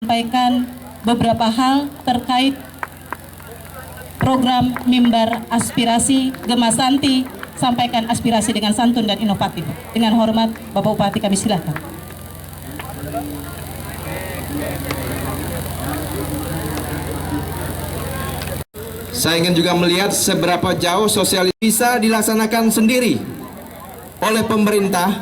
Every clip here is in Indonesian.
Sampaikan beberapa hal terkait program Mimbar Aspirasi Gema Santi. Sampaikan aspirasi dengan santun dan inovatif. Dengan hormat, Bapak Bupati, kami silakan. Saya ingin juga melihat seberapa jauh sosialisasi bisa dilaksanakan sendiri oleh pemerintah,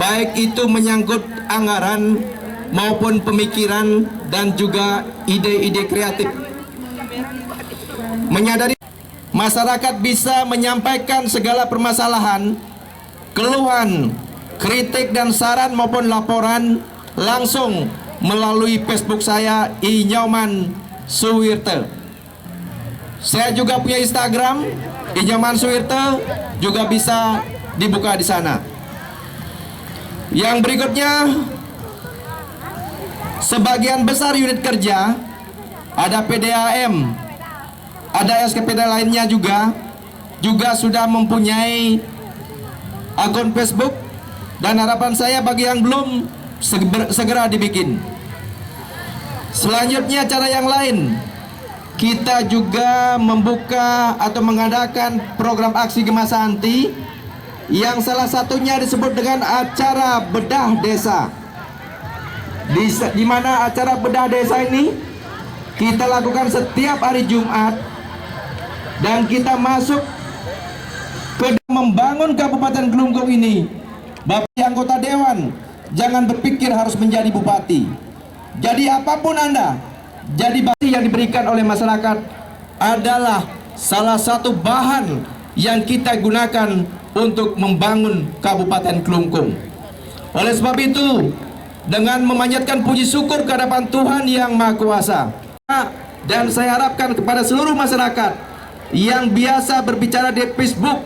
baik itu menyangkut anggaran maupun pemikiran dan juga ide-ide kreatif. Menyadari masyarakat bisa menyampaikan segala permasalahan, keluhan, kritik dan saran maupun laporan langsung melalui Facebook saya Inyoman Suwirte. Saya juga punya Instagram Inyoman Suwirte, juga bisa dibuka di sana. Yang berikutnya, sebagian besar unit kerja, ada PDAM, ada SKPD lainnya juga sudah mempunyai akun Facebook, dan harapan saya bagi yang belum segera dibikin. Selanjutnya, cara yang lain, kita juga membuka atau mengadakan program aksi Gema Santi yang salah satunya disebut dengan acara bedah desa. Di mana acara bedah desa ini kita lakukan setiap hari Jumat, dan kita masuk ke membangun Kabupaten Kelungkung ini. Bapak anggota dewan, jangan berpikir harus menjadi bupati. Jadi apapun Anda, jadi bupati yang diberikan oleh masyarakat adalah salah satu bahan yang kita gunakan untuk membangun Kabupaten Kelungkung. Oleh sebab itu, dengan memanjatkan puji syukur ke hadapan Tuhan Yang Maha Kuasa, dan saya harapkan kepada seluruh masyarakat yang biasa berbicara di Facebook,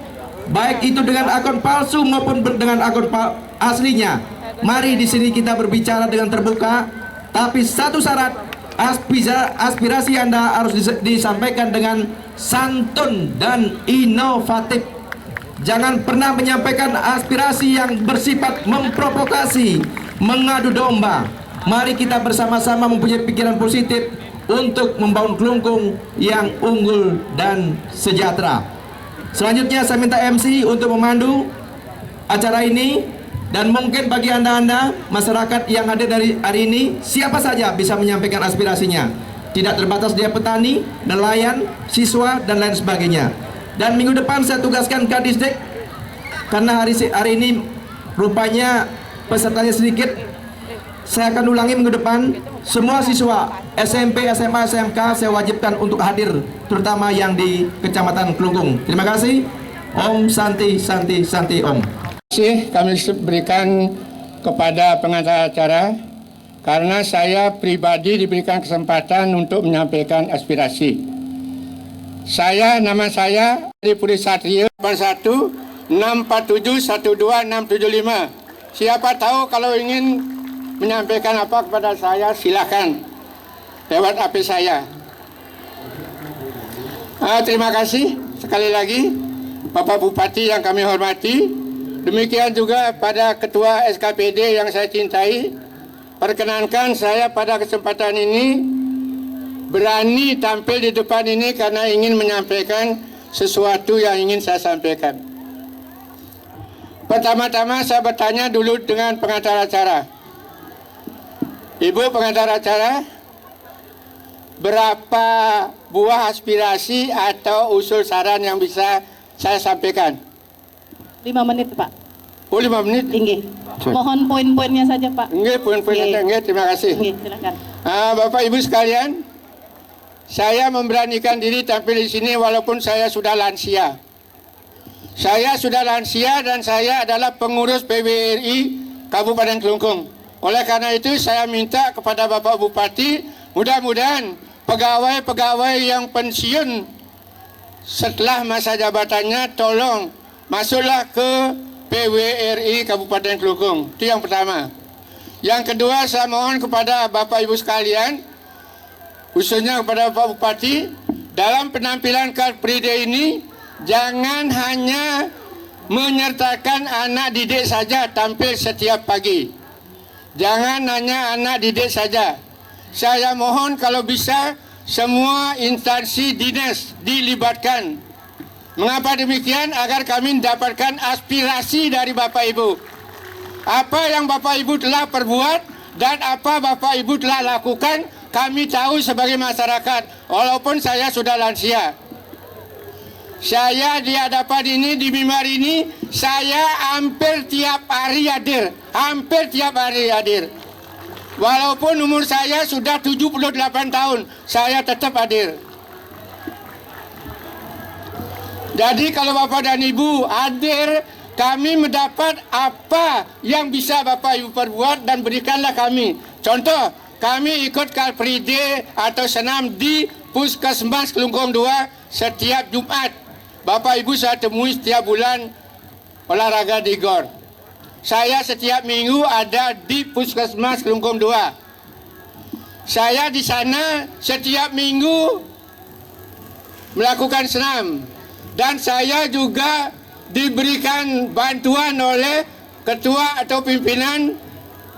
baik itu dengan akun palsu maupun dengan akun aslinya, mari di sini kita berbicara dengan terbuka. Tapi satu syarat, aspirasi Anda harus disampaikan dengan santun dan inovatif. Jangan pernah menyampaikan aspirasi yang bersifat memprovokasi, mengadu domba. Mari kita bersama-sama mempunyai pikiran positif untuk membangun Kelungkung yang unggul dan sejahtera. Selanjutnya saya minta MC untuk memandu acara ini, dan mungkin bagi anda masyarakat yang hadir dari hari ini, siapa saja bisa menyampaikan aspirasinya. Tidak terbatas dia petani, nelayan, siswa dan lain sebagainya. Dan minggu depan saya tugaskan Kadisdek, karena hari ini rupanya pesertanya sedikit. Saya akan ulangi minggu depan, semua siswa SMP, SMA, SMK saya wajibkan untuk hadir, terutama yang di Kecamatan Kelungkung. Terima kasih. Om Santi Santi Santi Om. Terima kasih kami berikan kepada pengantar acara, karena saya pribadi diberikan kesempatan untuk menyampaikan aspirasi. Nama saya Puri Satrio, 81 647 12675. Siapa tahu kalau ingin menyampaikan apa kepada saya, silakan lewat HP saya. Terima kasih sekali lagi Bapak Bupati yang kami hormati. Demikian juga pada Ketua SKPD yang saya cintai. Perkenankan saya pada kesempatan ini berani tampil di depan ini karena ingin menyampaikan sesuatu yang ingin saya sampaikan. Pertama-tama saya bertanya dulu dengan pengantar acara. Ibu pengantar acara, berapa buah aspirasi atau usul saran yang bisa saya sampaikan? 5 menit, Pak. Oh, 5 menit? Inggih. Mohon poin-poinnya saja, Pak. Inggih, poin-poinnya. Inggih, terima kasih. Inggih, silakan. Bapak Ibu sekalian, saya memberanikan diri tampil di sini walaupun saya sudah lansia. Saya sudah lansia dan saya adalah pengurus PWRI Kabupaten Kelungkung. Oleh karena itu saya minta kepada Bapak Bupati, mudah-mudahan pegawai-pegawai yang pensiun setelah masa jabatannya tolong masuklah ke PWRI Kabupaten Kelungkung. Itu yang pertama. Yang kedua, saya mohon kepada Bapak Ibu sekalian, khususnya kepada Bapak Bupati, dalam penampilan Car Free Day ini jangan hanya menyertakan anak didik saja tampil setiap pagi. Jangan hanya anak didik saja, saya mohon kalau bisa semua instansi dinas dilibatkan. Mengapa demikian? Agar kami mendapatkan aspirasi dari Bapak Ibu. Apa yang Bapak Ibu telah perbuat dan apa Bapak Ibu telah lakukan, kami tahu sebagai masyarakat, walaupun saya sudah lansia. Saya di hadapan ini, di mimbar ini, saya hampir tiap hari hadir. Hampir tiap hari hadir. Walaupun umur saya sudah 78 tahun, saya tetap hadir. Jadi kalau Bapak dan Ibu hadir, kami mendapat apa yang bisa Bapak Ibu perbuat dan berikanlah kami. Contoh, kami ikut Car Free Day atau senam di Puskesmas Kelungkung 2 setiap Jumat. Bapak Ibu saya temui setiap bulan olahraga di GOR. Saya setiap minggu ada di Puskesmas Kelungkung 2. Saya di sana setiap minggu melakukan senam. Dan saya juga diberikan bantuan oleh ketua atau pimpinan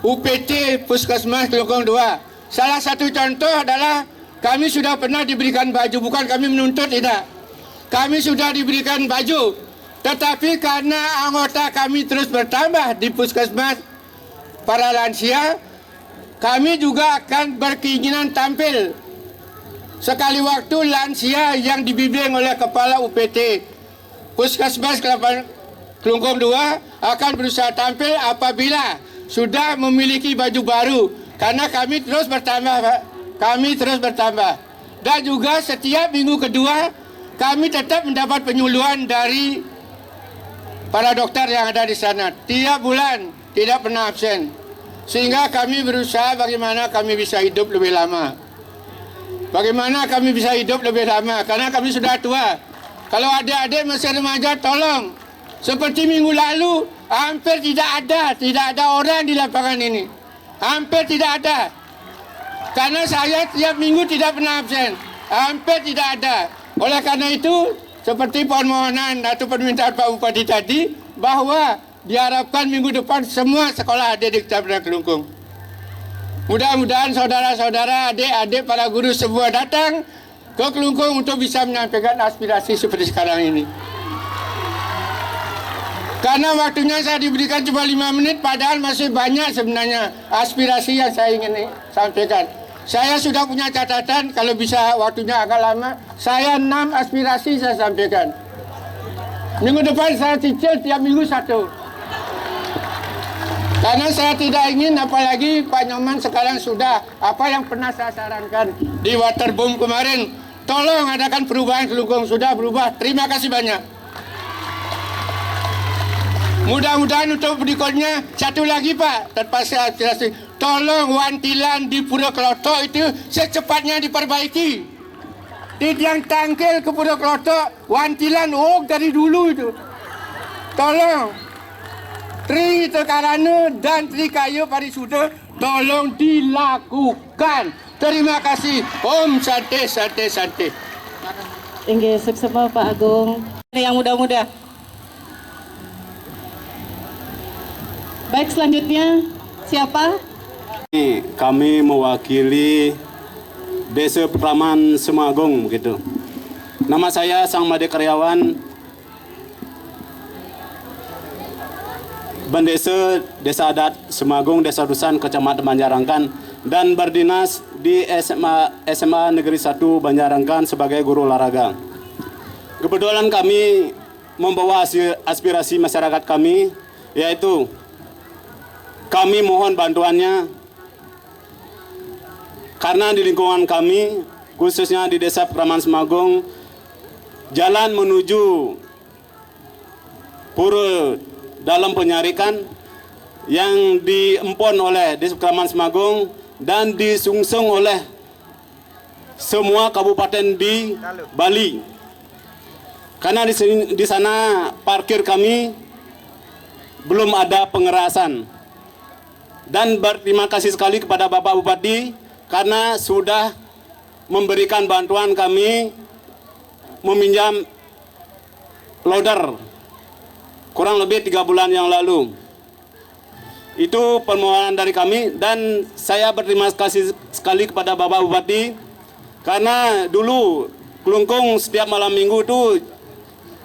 UPT Puskesmas Kelungkung 2. Salah satu contoh adalah kami sudah pernah diberikan baju, bukan kami menuntut, tidak. Kami sudah diberikan baju, tetapi karena anggota kami terus bertambah di Puskesmas para lansia, kami juga akan berkeinginan tampil. Sekali waktu lansia yang dibimbing oleh Kepala UPT Puskesmas Kelungkung 2 akan berusaha tampil apabila sudah memiliki baju baru. Karena kami terus bertambah, Pak. Kami terus bertambah. Dan juga setiap minggu kedua, kami tetap mendapat penyuluhan dari para dokter yang ada di sana. Tiap bulan, tidak pernah absen. Sehingga kami berusaha bagaimana kami bisa hidup lebih lama. Bagaimana kami bisa hidup lebih lama, karena kami sudah tua. Kalau adik-adik masih remaja, tolong. Seperti minggu lalu, hampir tidak ada orang di lapangan ini. Hampir tidak ada. Karena saya tiap minggu tidak pernah absen. Hampir tidak ada. Oleh karena itu, seperti permohonan atau permintaan Pak Bupati tadi, bahwa diharapkan minggu depan semua sekolah ada di Kecamatan Kelungkung. Mudah-mudahan saudara-saudara, adik-adik, para guru semua datang ke Kelungkung untuk bisa menyampaikan aspirasi seperti sekarang ini. Karena waktunya saya diberikan cuma 5 menit, padahal masih banyak sebenarnya aspirasi yang saya ingin sampaikan. Saya sudah punya catatan, kalau bisa waktunya agak lama, saya 6 aspirasi saya sampaikan. Minggu depan saya cicil tiap minggu 1. Karena saya tidak ingin, apalagi Pak Nyoman sekarang sudah, apa yang pernah saya sarankan di waterboom kemarin, tolong adakan perubahan Kelungkung, sudah berubah. Terima kasih banyak. Mudah-mudahan untuk berikutnya, satu lagi Pak, terpaksa aspirasi, tolong wantilan di Pura Kelotok itu secepatnya diperbaiki. Di tiang tangkil ke Pura Kelotok, wantilan dari dulu itu. Tolong. Tri Tekarana dan Tri Kayu Parisuda, tolong dilakukan. Terima kasih. Om Sate Sate Sate. Inggih, sukses Pak Agung. Yang muda-muda. Baik, selanjutnya siapa? Kami mewakili Desa Petraman Semagung begitu. Nama saya Sang Made Karyawan, Bandesa Desa Adat Semagung, Desa Dusan, Kecamatan Banjarangkan, dan berdinas di SMA Negeri 1 Banjarangkan sebagai guru olahraga. Kebetulan kami membawa aspirasi masyarakat kami, yaitu kami mohon bantuannya karena di lingkungan kami, khususnya di Desa Petraman Semagung, jalan menuju pura dalam penyarikan yang diempon oleh Desa Petraman Semagung dan disungsung oleh semua kabupaten di Bali. Karena di sana parkir kami belum ada pengerasan. Dan berterima kasih sekali kepada Bapak Bupati karena sudah memberikan bantuan kami meminjam loader kurang lebih 3 bulan yang lalu. Itu permohonan dari kami, dan saya berterima kasih sekali kepada Bapak Bupati karena dulu Kelungkung setiap malam minggu itu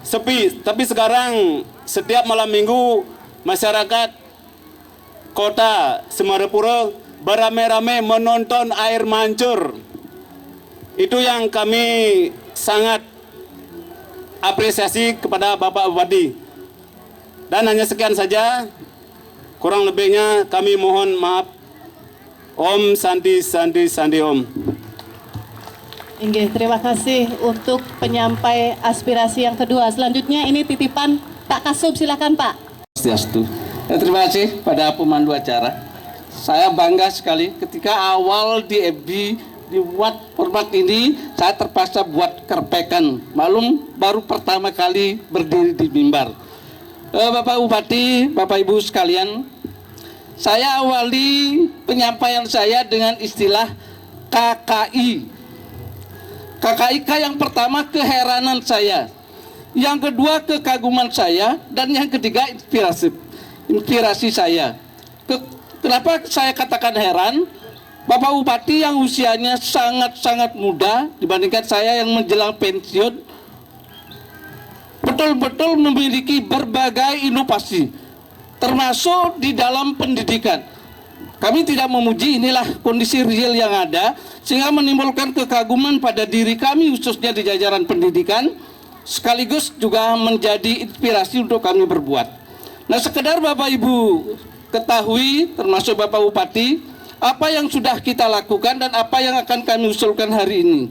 sepi, tapi sekarang setiap malam minggu masyarakat kota Semarapura beramai-ramai menonton air mancur. Itu yang kami sangat apresiasi kepada Bapak Bupati. Dan hanya sekian saja, kurang lebihnya kami mohon maaf. Om Santi Santi Santi Om. Inggih, terima kasih untuk penyampai aspirasi yang kedua. Selanjutnya ini titipan Pak Kasub, silakan Pak. Swastiastu. Terima kasih pada pemandu acara. Saya bangga sekali ketika awal di FB dibuat format ini, saya terpaksa buat kerpekan. Malum baru pertama kali berdiri di mimbar. Bapak Bupati, Bapak Ibu sekalian, saya awali penyampaian saya dengan istilah KKI. KKIK yang pertama keheranan saya, yang kedua kekaguman saya, dan yang ketiga inspirasi saya. Kenapa saya katakan heran? Bapak Bupati yang usianya sangat-sangat muda dibandingkan saya yang menjelang pensiun, betul-betul memiliki berbagai inovasi, termasuk di dalam pendidikan. Kami tidak memuji, inilah kondisi real yang ada, sehingga menimbulkan kekaguman pada diri kami khususnya di jajaran pendidikan, sekaligus juga menjadi inspirasi untuk kami berbuat. Nah, sekedar Bapak Ibu ketahui, termasuk Bapak Bupati, apa yang sudah kita lakukan dan apa yang akan kami usulkan hari ini.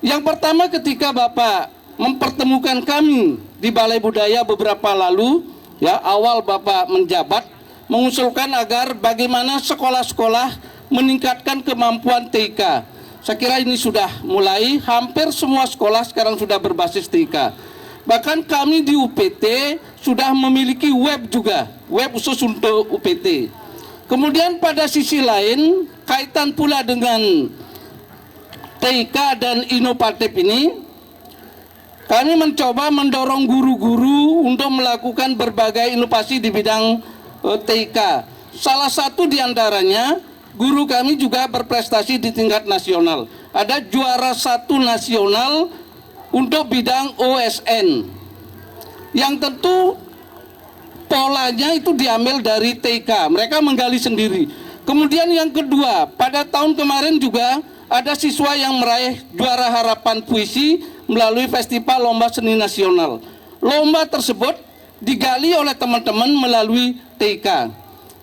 Yang pertama, ketika Bapak mempertemukan kami di Balai Budaya beberapa lalu, ya, awal Bapak menjabat, mengusulkan agar bagaimana sekolah-sekolah meningkatkan kemampuan TIK. Saya kira ini sudah mulai, hampir semua sekolah sekarang sudah berbasis TIK. Bahkan kami di UPT sudah memiliki web juga, web khusus untuk UPT. Kemudian pada sisi lain, kaitan pula dengan TIK dan inovatif ini, kami mencoba mendorong guru-guru untuk melakukan berbagai inovasi di bidang TIK. Salah satu diantaranya, guru kami juga berprestasi di tingkat nasional. Ada juara 1 nasional untuk bidang OSN, yang tentu polanya itu diambil dari TIK. Mereka menggali sendiri. Kemudian yang kedua, pada tahun kemarin juga ada siswa yang meraih juara harapan puisi melalui Festival Lomba Seni Nasional. Lomba tersebut digali oleh teman-teman melalui TIK.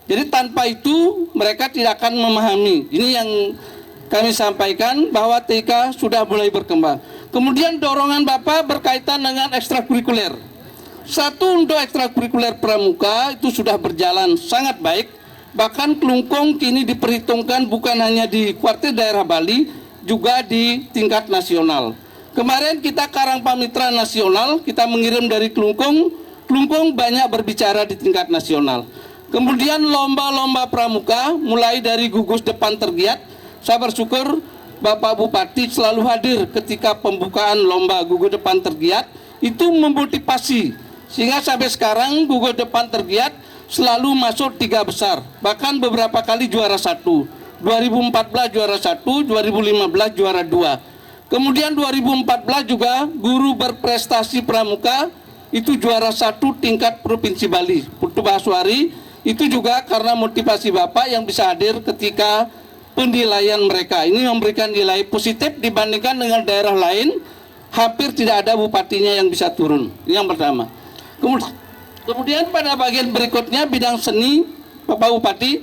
Jadi tanpa itu mereka tidak akan memahami. Ini yang kami sampaikan, bahwa TIK sudah mulai berkembang. Kemudian dorongan Bapak berkaitan dengan ekstrakurikuler. Satu, untuk ekstrakurikuler pramuka itu sudah berjalan sangat baik. Bahkan Kelungkung kini diperhitungkan bukan hanya di kuartir daerah Bali, juga di tingkat nasional. Kemarin kita Karang Pamitra Nasional, kita mengirim dari Kelungkung. Kelungkung banyak berbicara di tingkat nasional. Kemudian lomba-lomba pramuka, mulai dari gugus depan tergiat. Saya bersyukur Bapak Bupati selalu hadir ketika pembukaan lomba gugus depan tergiat. Itu memotivasi, sehingga sampai sekarang gugus depan tergiat selalu masuk 3 besar. Bahkan beberapa kali juara 1. 2014 juara 1, 2015 juara 2. Kemudian 2014 juga guru berprestasi pramuka itu juara 1 tingkat Provinsi Bali, Putu Bahaswari. Itu juga karena motivasi Bapak yang bisa hadir ketika penilaian mereka. Ini memberikan nilai positif dibandingkan dengan daerah lain, hampir tidak ada bupatinya yang bisa turun. Ini yang pertama. Kemudian pada bagian berikutnya, bidang seni, Bapak Bupati,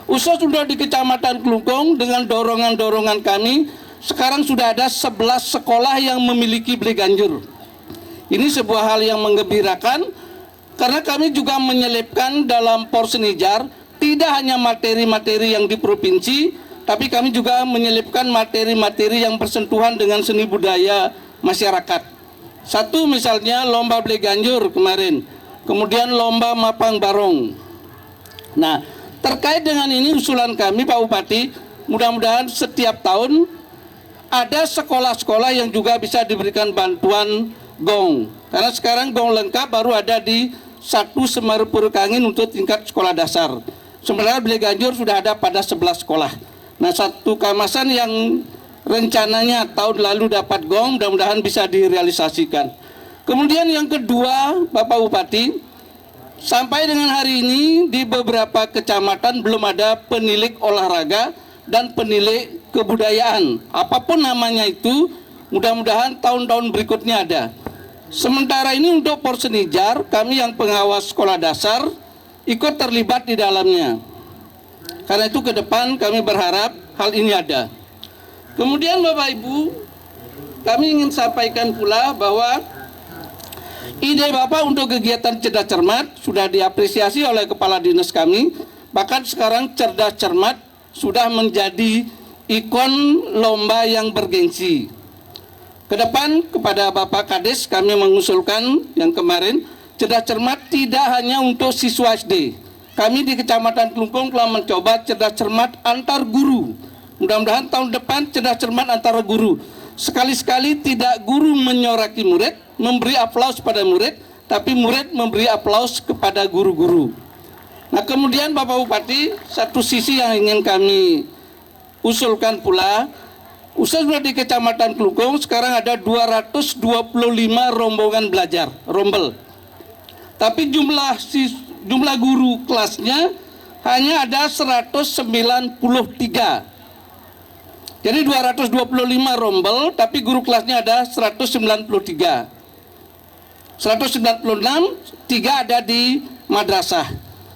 khusus untuk di Kecamatan Kelungkung, dengan dorongan-dorongan kami, sekarang sudah ada 11 sekolah yang memiliki Beli Ganjur. Ini sebuah hal yang menggembirakan, karena kami juga menyelipkan dalam Porsenijar tidak hanya materi-materi yang di provinsi, tapi kami juga menyelipkan materi-materi yang bersentuhan dengan seni budaya masyarakat. Satu misalnya lomba Beli Ganjur kemarin, kemudian lomba Mapang Barong. Nah, terkait dengan ini usulan kami Pak Bupati, mudah-mudahan setiap tahun ada sekolah-sekolah yang juga bisa diberikan bantuan gong. Karena sekarang gong lengkap baru ada di 1 Semeru Purukangin untuk tingkat sekolah dasar. Sementara Beli Ganjur sudah ada pada 11 sekolah. Nah, satu kawasan yang rencananya tahun lalu dapat GONG, mudah-mudahan bisa direalisasikan. Kemudian yang kedua, Bapak Bupati, sampai dengan hari ini di beberapa kecamatan belum ada penilik olahraga dan penilik kebudayaan. Apapun namanya itu, mudah-mudahan tahun-tahun berikutnya ada. Sementara ini untuk Porsenijar, kami yang pengawas sekolah dasar ikut terlibat di dalamnya. Karena itu ke depan kami berharap hal ini ada. Kemudian Bapak Ibu, kami ingin sampaikan pula bahwa ide Bapak untuk kegiatan cerdas cermat sudah diapresiasi oleh kepala dinas kami. Bahkan sekarang cerdas cermat sudah menjadi ikon lomba yang bergengsi. Kedepan kepada Bapak Kades kami mengusulkan yang kemarin, cerdas cermat tidak hanya untuk siswa SD. Kami di Kecamatan Klungkung telah mencoba cerdas cermat antar guru. Mudah-mudahan tahun depan cerdas cermat antara guru. Sekali-sekali tidak guru menyoraki murid, memberi aplaus pada murid, tapi murid memberi aplaus kepada guru-guru. Nah, kemudian Bapak Bupati, satu sisi yang ingin kami usulkan pula, khususnya di Kecamatan Klungkung sekarang ada 225 rombongan belajar, rombel. Tapi jumlah guru kelasnya hanya ada 193. Jadi 225 rombel, tapi guru kelasnya ada 193. 196, 3 ada di madrasah.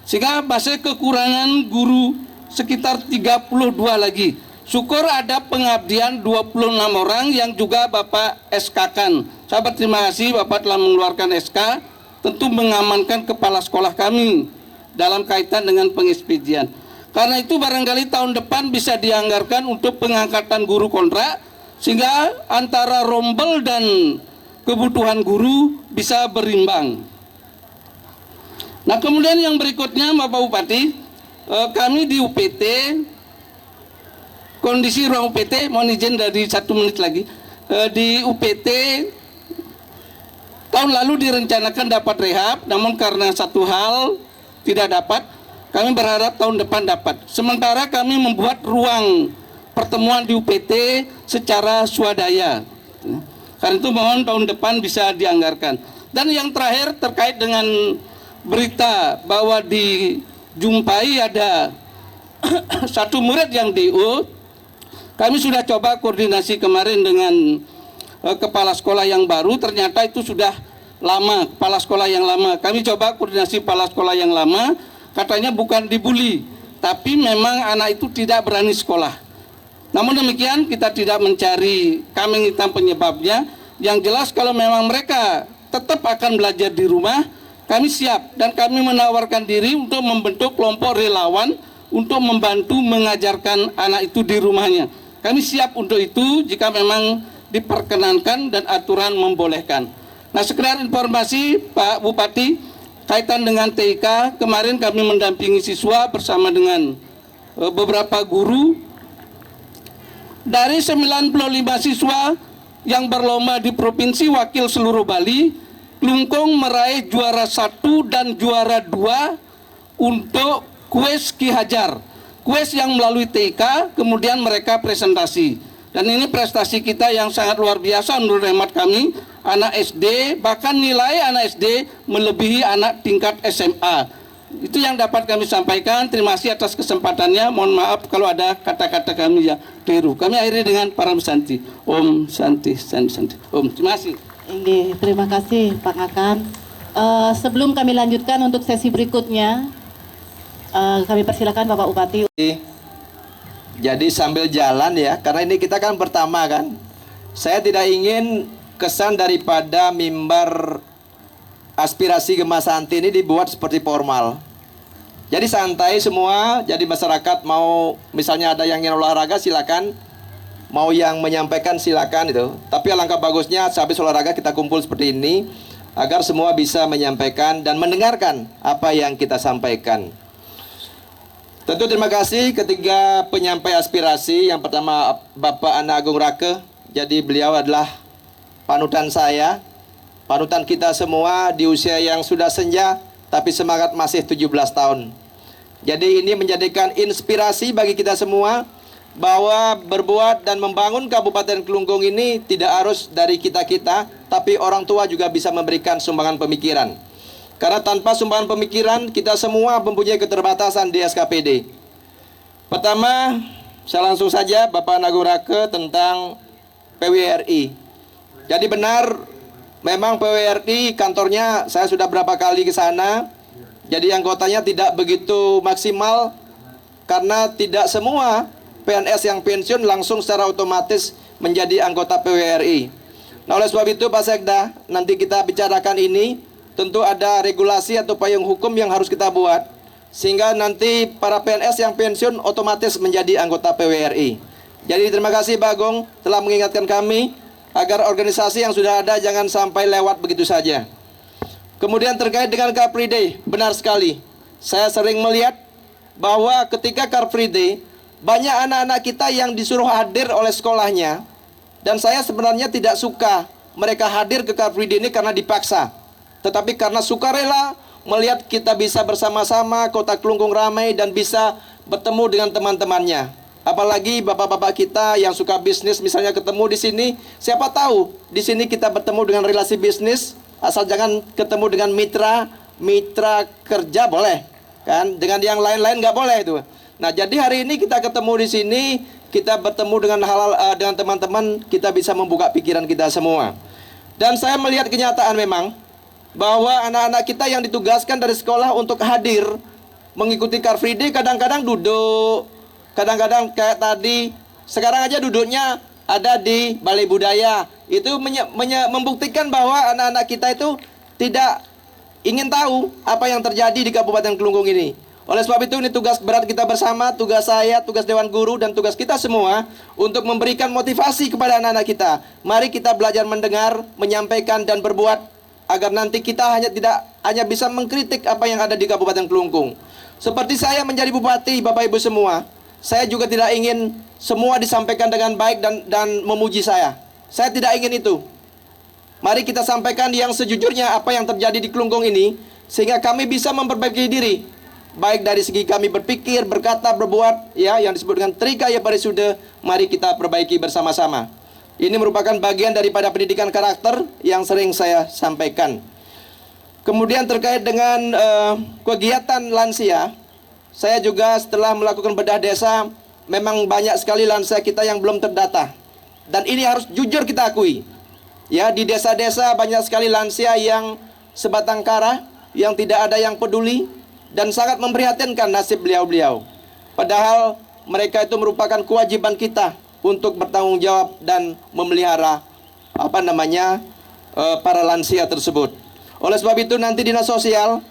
Sehingga masih kekurangan guru sekitar 32 lagi. Syukur ada pengabdian 26 orang yang juga Bapak SK-kan. Saya berterima kasih Bapak telah mengeluarkan SK, tentu mengamankan kepala sekolah kami dalam kaitan dengan pengekspedian. Karena itu barangkali tahun depan bisa dianggarkan untuk pengangkatan guru kontrak, sehingga antara rombel dan kebutuhan guru bisa berimbang. Nah, kemudian yang berikutnya Bapak Bupati, kami di UPT, kondisi ruang UPT, mohon izin dari 1 menit lagi, di UPT tahun lalu direncanakan dapat rehab, namun karena satu hal tidak dapat, kami berharap tahun depan dapat. Sementara kami membuat ruang pertemuan di UPT secara swadaya. Karena itu mohon tahun depan bisa dianggarkan. Dan yang terakhir terkait dengan berita bahwa dijumpai ada satu murid yang DO, kami sudah coba koordinasi kemarin dengan kepala sekolah yang baru, ternyata itu sudah lama, kepala sekolah yang lama. Kami coba koordinasi kepala sekolah yang lama, katanya bukan dibully, tapi memang anak itu tidak berani sekolah. Namun demikian kita tidak mencari kambing hitam penyebabnya. Yang jelas kalau memang mereka tetap akan belajar di rumah, kami siap dan kami menawarkan diri untuk membentuk kelompok relawan untuk membantu mengajarkan anak itu di rumahnya. Kami siap untuk itu jika memang diperkenankan dan aturan membolehkan. Nah, sekedar informasi Pak Bupati, kaitan dengan TIK, kemarin kami mendampingi siswa bersama dengan beberapa guru. Dari 95 siswa yang berlomba di Provinsi Wakil seluruh Bali, Klungkung meraih juara 1 dan juara 2 untuk kuis Ki Hajar. Kuis yang melalui TIK, kemudian mereka presentasi. Dan ini prestasi kita yang sangat luar biasa menurut hemat kami. Anak SD, bahkan nilai anak SD melebihi anak tingkat SMA. Itu yang dapat kami sampaikan. Terima kasih atas kesempatannya. Mohon maaf kalau ada kata-kata kami yang keliru. Kami akhiri dengan Param Santi. Om Santi, Santi, Santi. Om, terima kasih. Ini, terima kasih Pak Ngakan. Sebelum kami lanjutkan untuk sesi berikutnya, kami persilakan Bapak Bupati. Jadi sambil jalan ya, karena ini kita kan pertama kan. Saya tidak ingin kesan daripada mimbar aspirasi Gema Santi ini dibuat seperti formal. Jadi santai semua, jadi masyarakat mau misalnya ada yang ingin olahraga silakan, mau yang menyampaikan silakan itu. Tapi alangkah bagusnya sehabis olahraga kita kumpul seperti ini agar semua bisa menyampaikan dan mendengarkan apa yang kita sampaikan. Tentu terima kasih ketiga penyampai aspirasi. Yang pertama Bapak Ana Agung Rake, jadi beliau adalah panutan saya, panutan kita semua di usia yang sudah senja, tapi semangat masih 17 tahun. Jadi ini menjadikan inspirasi bagi kita semua bahwa berbuat dan membangun Kabupaten Kelungkung ini tidak harus dari kita-kita, tapi orang tua juga bisa memberikan sumbangan pemikiran. Karena tanpa sumbangan pemikiran, kita semua mempunyai keterbatasan di SKPD. Pertama, saya langsung saja Bapak Nagurake tentang PWRI. Jadi benar, memang PWRI kantornya saya sudah berapa kali ke sana. Jadi anggotanya tidak begitu maksimal karena tidak semua PNS yang pensiun langsung secara otomatis menjadi anggota PWRI. Nah, oleh sebab itu Pak Sekda, nanti kita bicarakan ini, tentu ada regulasi atau payung hukum yang harus kita buat sehingga nanti para PNS yang pensiun otomatis menjadi anggota PWRI. Jadi terima kasih Pak Agung telah mengingatkan kami agar organisasi yang sudah ada jangan sampai lewat begitu saja. Kemudian terkait dengan Car Free Day, benar sekali. Saya sering melihat bahwa ketika Car Free Day, banyak anak-anak kita yang disuruh hadir oleh sekolahnya. Dan saya sebenarnya tidak suka mereka hadir ke Car Free Day ini karena dipaksa. Tetapi karena sukarela melihat kita bisa bersama-sama, Kota Kelungkung ramai dan bisa bertemu dengan teman-temannya. Apalagi bapak-bapak kita yang suka bisnis misalnya ketemu di sini, siapa tahu di sini kita bertemu dengan relasi bisnis, asal jangan ketemu dengan mitra kerja boleh, kan? Dengan yang lain-lain nggak boleh itu. Nah, jadi hari ini kita ketemu di sini, kita bertemu dengan dengan teman-teman, kita bisa membuka pikiran kita semua. Dan saya melihat kenyataan memang bahwa anak-anak kita yang ditugaskan dari sekolah untuk hadir mengikuti Car Free Day kadang-kadang duduk. Kadang-kadang kayak tadi, sekarang aja duduknya ada di Balai Budaya. Itu membuktikan bahwa anak-anak kita itu tidak ingin tahu apa yang terjadi di Kabupaten Kelungkung ini. Oleh sebab itu ini tugas berat kita bersama, tugas saya, tugas Dewan Guru, dan tugas kita semua untuk memberikan motivasi kepada anak-anak kita. Mari kita belajar mendengar, menyampaikan, dan berbuat agar nanti kita tidak hanya bisa mengkritik apa yang ada di Kabupaten Kelungkung. Seperti saya menjadi bupati, Bapak Ibu semua, saya juga tidak ingin semua disampaikan dengan baik dan memuji saya. Saya tidak ingin itu. Mari kita sampaikan yang sejujurnya apa yang terjadi di Kelungkung ini, sehingga kami bisa memperbaiki diri. Baik dari segi kami berpikir, berkata, berbuat, ya, yang disebut dengan Trikaya Parisuda, mari kita perbaiki bersama-sama. Ini merupakan bagian daripada pendidikan karakter yang sering saya sampaikan. Kemudian terkait dengan kegiatan lansia, saya juga setelah melakukan bedah desa, memang banyak sekali lansia kita yang belum terdata. Dan ini harus jujur kita akui. Ya, di desa-desa banyak sekali lansia yang sebatang kara, yang tidak ada yang peduli, dan sangat memprihatinkan nasib beliau-beliau. Padahal mereka itu merupakan kewajiban kita untuk bertanggung jawab dan memelihara para lansia tersebut. Oleh sebab itu nanti Dinas Sosial,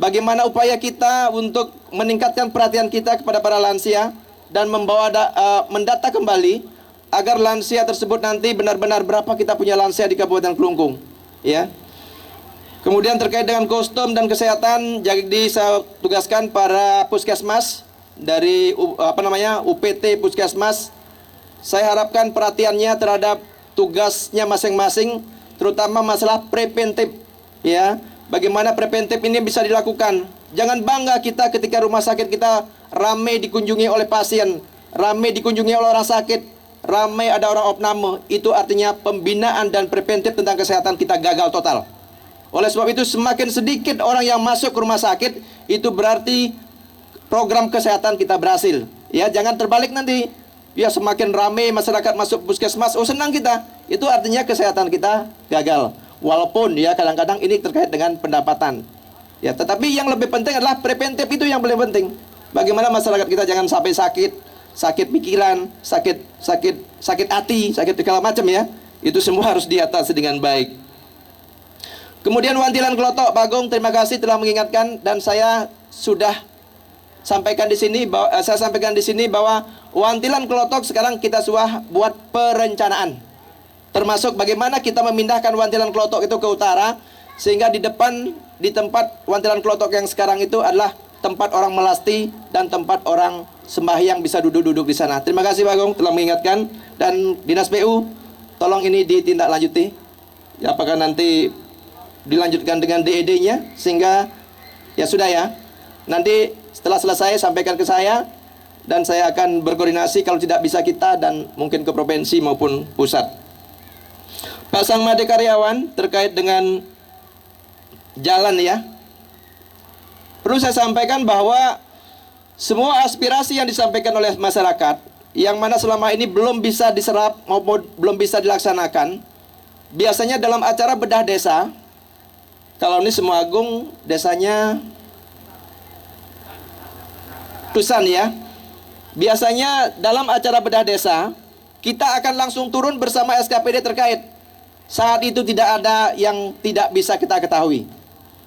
bagaimana upaya kita untuk meningkatkan perhatian kita kepada para lansia dan mendata kembali agar lansia tersebut nanti benar-benar berapa kita punya lansia di Kabupaten Kelungkung, ya. Kemudian terkait dengan kostum dan kesehatan, jadi saya tugaskan para puskesmas dari UPT Puskesmas. Saya harapkan perhatiannya terhadap tugasnya masing-masing, terutama masalah preventif, ya. Bagaimana preventif ini bisa dilakukan? Jangan bangga kita ketika rumah sakit kita ramai dikunjungi oleh pasien, ramai dikunjungi oleh orang sakit, ramai ada orang opname. Itu artinya pembinaan dan preventif tentang kesehatan kita gagal total. Oleh sebab itu semakin sedikit orang yang masuk ke rumah sakit, itu berarti program kesehatan kita berhasil. Ya, jangan terbalik nanti. Ya, semakin ramai masyarakat masuk puskesmas, oh senang kita. Itu artinya kesehatan kita gagal. Walaupun ya kadang-kadang ini terkait dengan pendapatan. Ya, tetapi yang lebih penting adalah preventif, itu yang paling penting. Bagaimana masyarakat kita jangan sampai sakit pikiran, sakit hati, sakit segala macam ya. Itu semua harus diatasi dengan baik. Kemudian wantilan kelotok, Pak Agung, terima kasih telah mengingatkan, dan saya sudah sampaikan di sini bahwa wantilan kelotok sekarang kita sudah buat perencanaan. Termasuk bagaimana kita memindahkan wantilan kelotok itu ke utara, sehingga di tempat wantilan kelotok yang sekarang itu adalah tempat orang melasti dan tempat orang sembahyang bisa duduk-duduk di sana. Terima kasih Pak Agung telah mengingatkan, dan Dinas PU tolong ini ditindaklanjuti. Ya, apakah nanti dilanjutkan dengan DED-nya sehingga Ya sudah ya. Nanti setelah selesai sampaikan ke saya dan saya akan berkoordinasi kalau tidak bisa kita dan mungkin ke provinsi maupun pusat. Pak Sangmade Karyawan terkait dengan jalan ya. Perlu saya sampaikan bahwa semua aspirasi yang disampaikan oleh masyarakat yang mana selama ini belum bisa diserap maupun belum bisa dilaksanakan, biasanya dalam acara bedah desa, kalau ini Semuagung desanya Tusan ya. Biasanya dalam acara bedah desa, kita akan langsung turun bersama SKPD terkait. Saat itu tidak ada yang tidak bisa kita ketahui.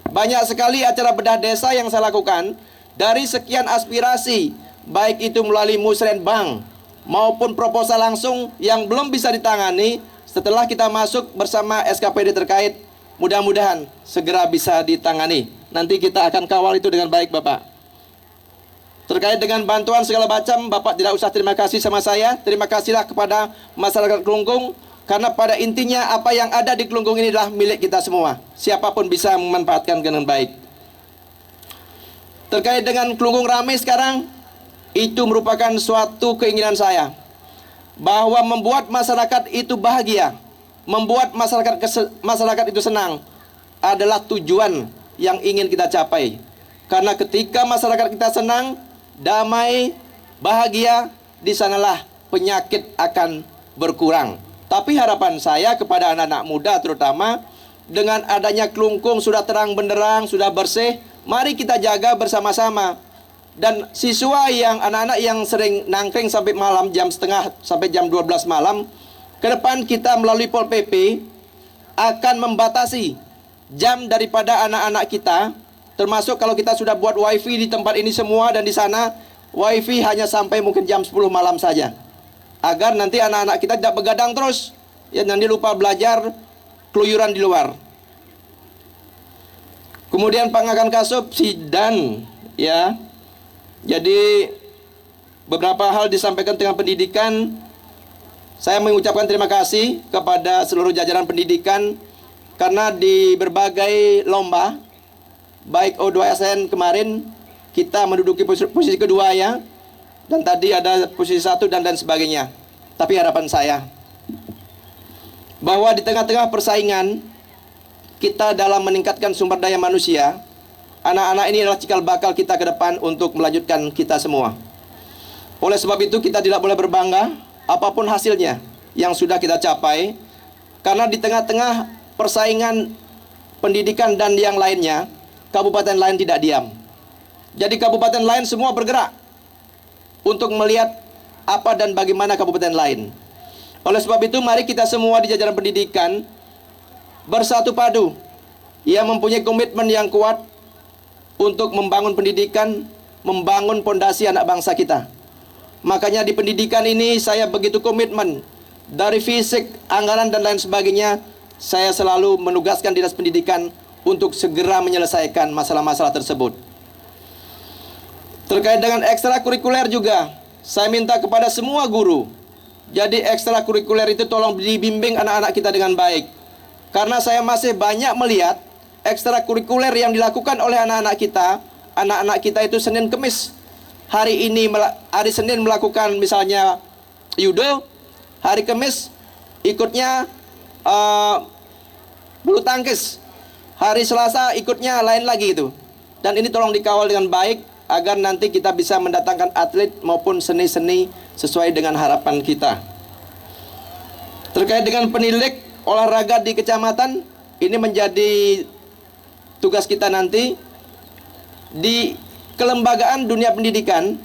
Banyak sekali acara bedah desa yang saya lakukan. Dari sekian aspirasi, baik itu melalui musrenbang maupun proposal langsung yang belum bisa ditangani, setelah kita masuk bersama SKPD terkait, mudah-mudahan segera bisa ditangani. Nanti kita akan kawal itu dengan baik Bapak. Terkait dengan bantuan segala macam, Bapak tidak usah terima kasih sama saya. Terima kasihlah kepada masyarakat Kelungkung. Karena pada intinya apa yang ada di Kelungkung ini adalah milik kita semua. Siapapun bisa memanfaatkan dengan baik. Terkait dengan Kelungkung ramai sekarang, itu merupakan suatu keinginan saya. Bahwa membuat masyarakat itu bahagia, membuat masyarakat itu senang, adalah tujuan yang ingin kita capai. Karena ketika masyarakat kita senang, damai, bahagia, di sanalah penyakit akan berkurang. Tapi harapan saya kepada anak-anak muda terutama, dengan adanya Kelungkung sudah terang benderang, sudah bersih, mari kita jaga bersama-sama. Dan siswa yang anak-anak yang sering nangkring sampai malam jam setengah sampai jam 12 malam, ke depan kita melalui Pol PP akan membatasi jam daripada anak-anak kita. Termasuk kalau kita sudah buat wifi di tempat ini semua dan di sana, wifi hanya sampai mungkin jam 10 malam saja. Agar nanti anak-anak kita tidak begadang terus, ya nanti lupa belajar, keluyuran di luar. Kemudian Pak Ngakan Kasub, Sidan, ya. Jadi beberapa hal disampaikan tentang pendidikan. Saya mengucapkan terima kasih kepada seluruh jajaran pendidikan karena di berbagai lomba, baik O2SN kemarin kita menduduki posisi kedua ya, dan tadi ada posisi 1 dan sebagainya. Tapi harapan saya bahwa di tengah-tengah persaingan kita dalam meningkatkan sumber daya manusia, anak-anak ini adalah cikal bakal kita ke depan untuk melanjutkan kita semua. Oleh sebab itu kita tidak boleh berbangga apapun hasilnya yang sudah kita capai, karena di tengah-tengah persaingan pendidikan dan yang lainnya, kabupaten lain tidak diam. Jadi kabupaten lain semua bergerak untuk melihat apa dan bagaimana kabupaten lain. Oleh sebab itu mari kita semua di jajaran pendidikan bersatu padu, ia mempunyai komitmen yang kuat untuk membangun pendidikan, membangun pondasi anak bangsa kita. Makanya di pendidikan ini saya begitu komitmen. Dari fisik, anggaran dan lain sebagainya, saya selalu menugaskan dinas pendidikan untuk segera menyelesaikan masalah-masalah tersebut. Terkait dengan ekstrakurikuler juga, saya minta kepada semua guru. Jadi ekstrakurikuler itu tolong dibimbing anak-anak kita dengan baik. Karena saya masih banyak melihat ekstrakurikuler yang dilakukan oleh anak-anak kita itu Senin Kemis. Hari Senin melakukan misalnya judo, hari Kamis ikutnya bulu tangkis, hari Selasa ikutnya lain lagi itu. Dan ini tolong dikawal dengan baik agar nanti kita bisa mendatangkan atlet maupun seni-seni sesuai dengan harapan kita. Terkait dengan penilik olahraga di kecamatan, ini menjadi tugas kita nanti di kelembagaan dunia pendidikan.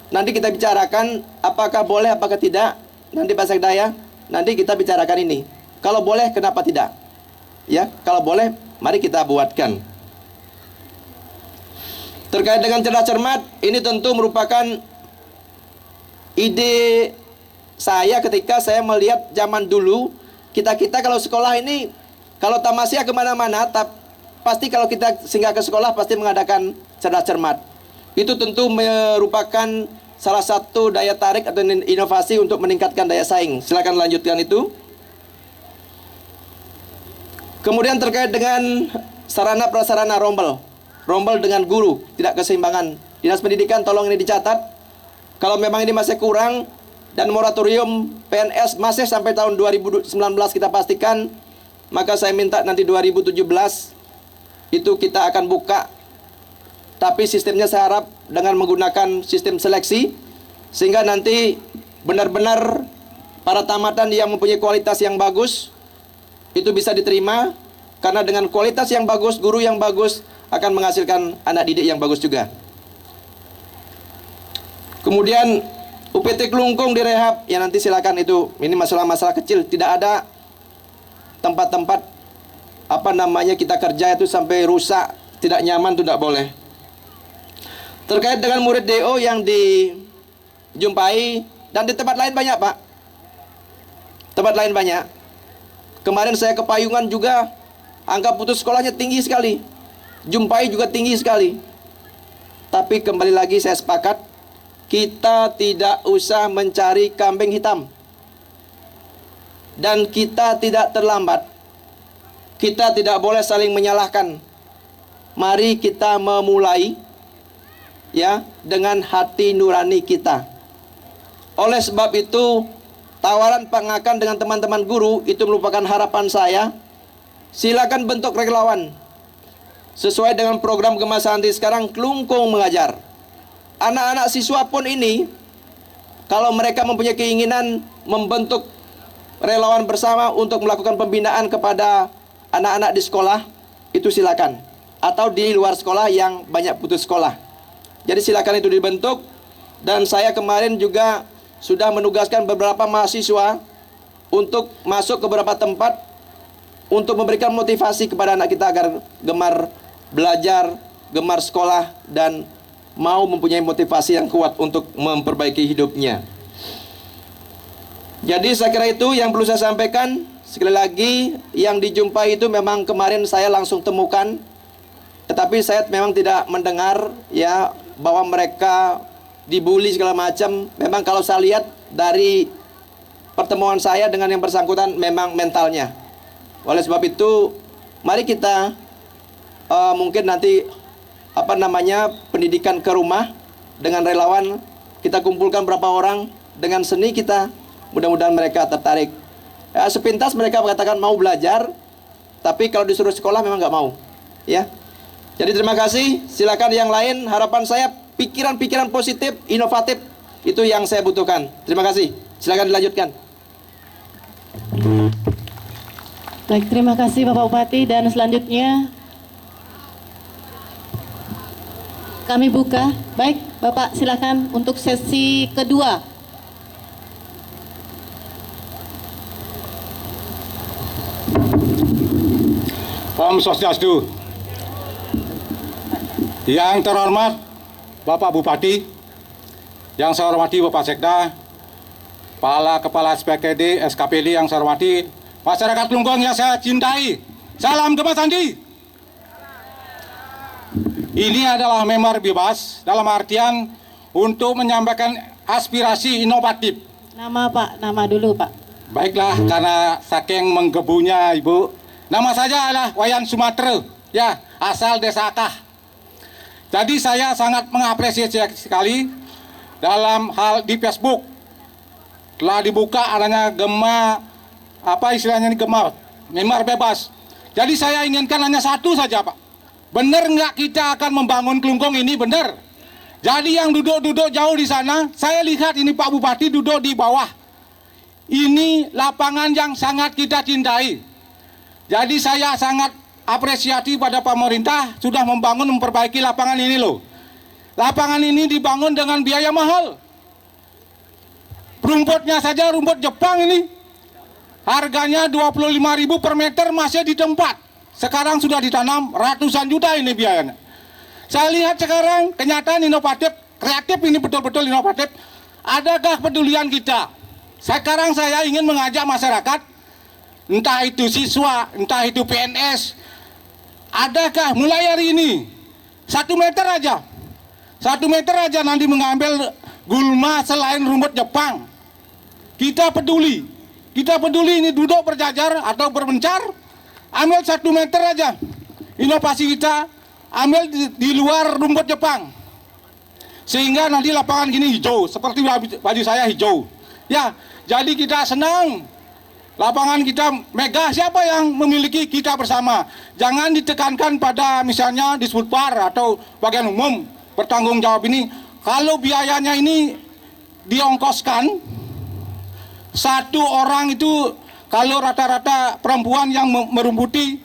Nanti kita bicarakan apakah boleh apakah tidak. Nanti Pak Sekdaya, nanti kita bicarakan ini. Kalau boleh kenapa tidak? Ya, kalau boleh mari kita buatkan. Terkait dengan cerdas cermat, ini tentu merupakan ide saya ketika saya melihat zaman dulu kita kalau sekolah ini, kalau tamasya kemana-mana, pasti kalau kita singgah ke sekolah pasti mengadakan cerdas cermat. Itu tentu merupakan salah satu daya tarik atau inovasi untuk meningkatkan daya saing. Silakan lanjutkan itu. Kemudian terkait dengan sarana prasarana rombel rombel dengan guru, tidak keseimbangan. Dinas Pendidikan tolong ini dicatat. Kalau memang ini masih kurang dan moratorium PNS masih sampai tahun 2019 kita pastikan, maka saya minta nanti 2017 itu kita akan buka. Tapi sistemnya saya harap dengan menggunakan sistem seleksi, sehingga nanti benar-benar para tamatan yang mempunyai kualitas yang bagus itu bisa diterima, karena dengan kualitas yang bagus, guru yang bagus akan menghasilkan anak didik yang bagus juga. Kemudian UPT Kelungkung direhab, ya nanti silakan, itu ini masalah-masalah kecil. Tidak ada tempat-tempat kita kerja itu sampai rusak, tidak nyaman, itu tidak boleh. Terkait dengan murid DO yang dijumpai dan di tempat lain banyak, Pak. Tempat lain banyak. Kemarin saya ke Payungan juga, angka putus sekolahnya tinggi sekali. Jumpai juga tinggi sekali. Tapi kembali lagi saya sepakat, kita tidak usah mencari kambing hitam. Dan kita tidak terlambat. Kita tidak boleh saling menyalahkan. Mari kita memulai ya dengan hati nurani kita. Oleh sebab itu, tawaran Pak Ngakan dengan teman-teman guru itu merupakan harapan saya. Silakan bentuk relawan. Sesuai dengan program Gema Santi sekarang, Kelungkung mengajar. Anak-anak siswa pun ini, kalau mereka mempunyai keinginan membentuk relawan bersama untuk melakukan pembinaan kepada anak-anak di sekolah, itu silakan. Atau di luar sekolah yang banyak putus sekolah. Jadi silakan itu dibentuk. Dan saya kemarin juga sudah menugaskan beberapa mahasiswa untuk masuk ke beberapa tempat untuk memberikan motivasi kepada anak kita agar gemar belajar, gemar sekolah, dan mau mempunyai motivasi yang kuat untuk memperbaiki hidupnya. Jadi saya kira itu yang perlu saya sampaikan. Sekali lagi, yang dijumpai itu memang kemarin saya langsung temukan, tetapi saya memang tidak mendengar ya bahwa mereka dibully segala macam. Memang kalau saya lihat dari pertemuan saya dengan yang bersangkutan, memang mentalnya. Oleh sebab itu, mari kita mungkin nanti pendidikan ke rumah dengan relawan, kita kumpulkan berapa orang dengan seni kita, mudah-mudahan mereka tertarik. Ya, sepintas mereka mengatakan mau belajar, tapi kalau disuruh sekolah memang nggak mau. Ya, jadi terima kasih. Silakan yang lain. Harapan saya pikiran-pikiran positif, inovatif, itu yang saya butuhkan. Terima kasih. Silakan dilanjutkan. Baik, terima kasih Bapak Bupati. Dan selanjutnya kami buka. Baik, Bapak silakan untuk sesi kedua. Om Swastiastu. Yang terhormat Bapak Bupati, yang saya hormati Bapak Sekda, Kepala SPKD, SKPD yang saya hormati, masyarakat Kelungkung yang saya cintai, salam Gema Santi. Ini adalah member bebas dalam artian untuk menyampaikan aspirasi inovatif. Nama Pak, nama dulu Pak. Baiklah, karena saking menggebunya Ibu, nama saya adalah Wayan Sumatera, ya, asal Desa Akah. Jadi saya sangat mengapresiasi sekali dalam hal di Facebook telah dibuka adanya Gema, Gema, member bebas. Jadi saya inginkan hanya satu saja, Pak. Benar nggak kita akan membangun Kelungkung ini, benar? Jadi yang duduk-duduk jauh di sana, saya lihat ini Pak Bupati duduk di bawah. Ini lapangan yang sangat kita cintai. Jadi saya sangat apresiasi pada pemerintah sudah memperbaiki lapangan ini loh. Lapangan ini dibangun dengan biaya mahal. Rumputnya saja rumput Jepang ini. Harganya 25.000 per meter masih di tempat. Sekarang sudah ditanam ratusan juta ini biayanya. Saya lihat sekarang kenyataan inovatif, kreatif ini betul-betul inovatif. Adakah pedulian kita? Sekarang saya ingin mengajak masyarakat, entah itu siswa, entah itu PNS, adakah mulai hari ini 1 meter aja, 1 meter aja nanti mengambil gulma selain rumput Jepang. Kita peduli ini duduk berjajar atau berbencar, ambil 1 meter aja. Inovasi kita ambil di luar rumput Jepang. Sehingga nanti lapangan gini hijau, seperti baju saya hijau. Ya, jadi kita senang. Lapangan kita megah, siapa yang memiliki kita bersama. Jangan ditekankan pada misalnya di Sulpar atau bagian umum bertanggung jawab ini. Kalau biayanya ini diongkoskan, satu orang itu kalau rata-rata perempuan yang merumputi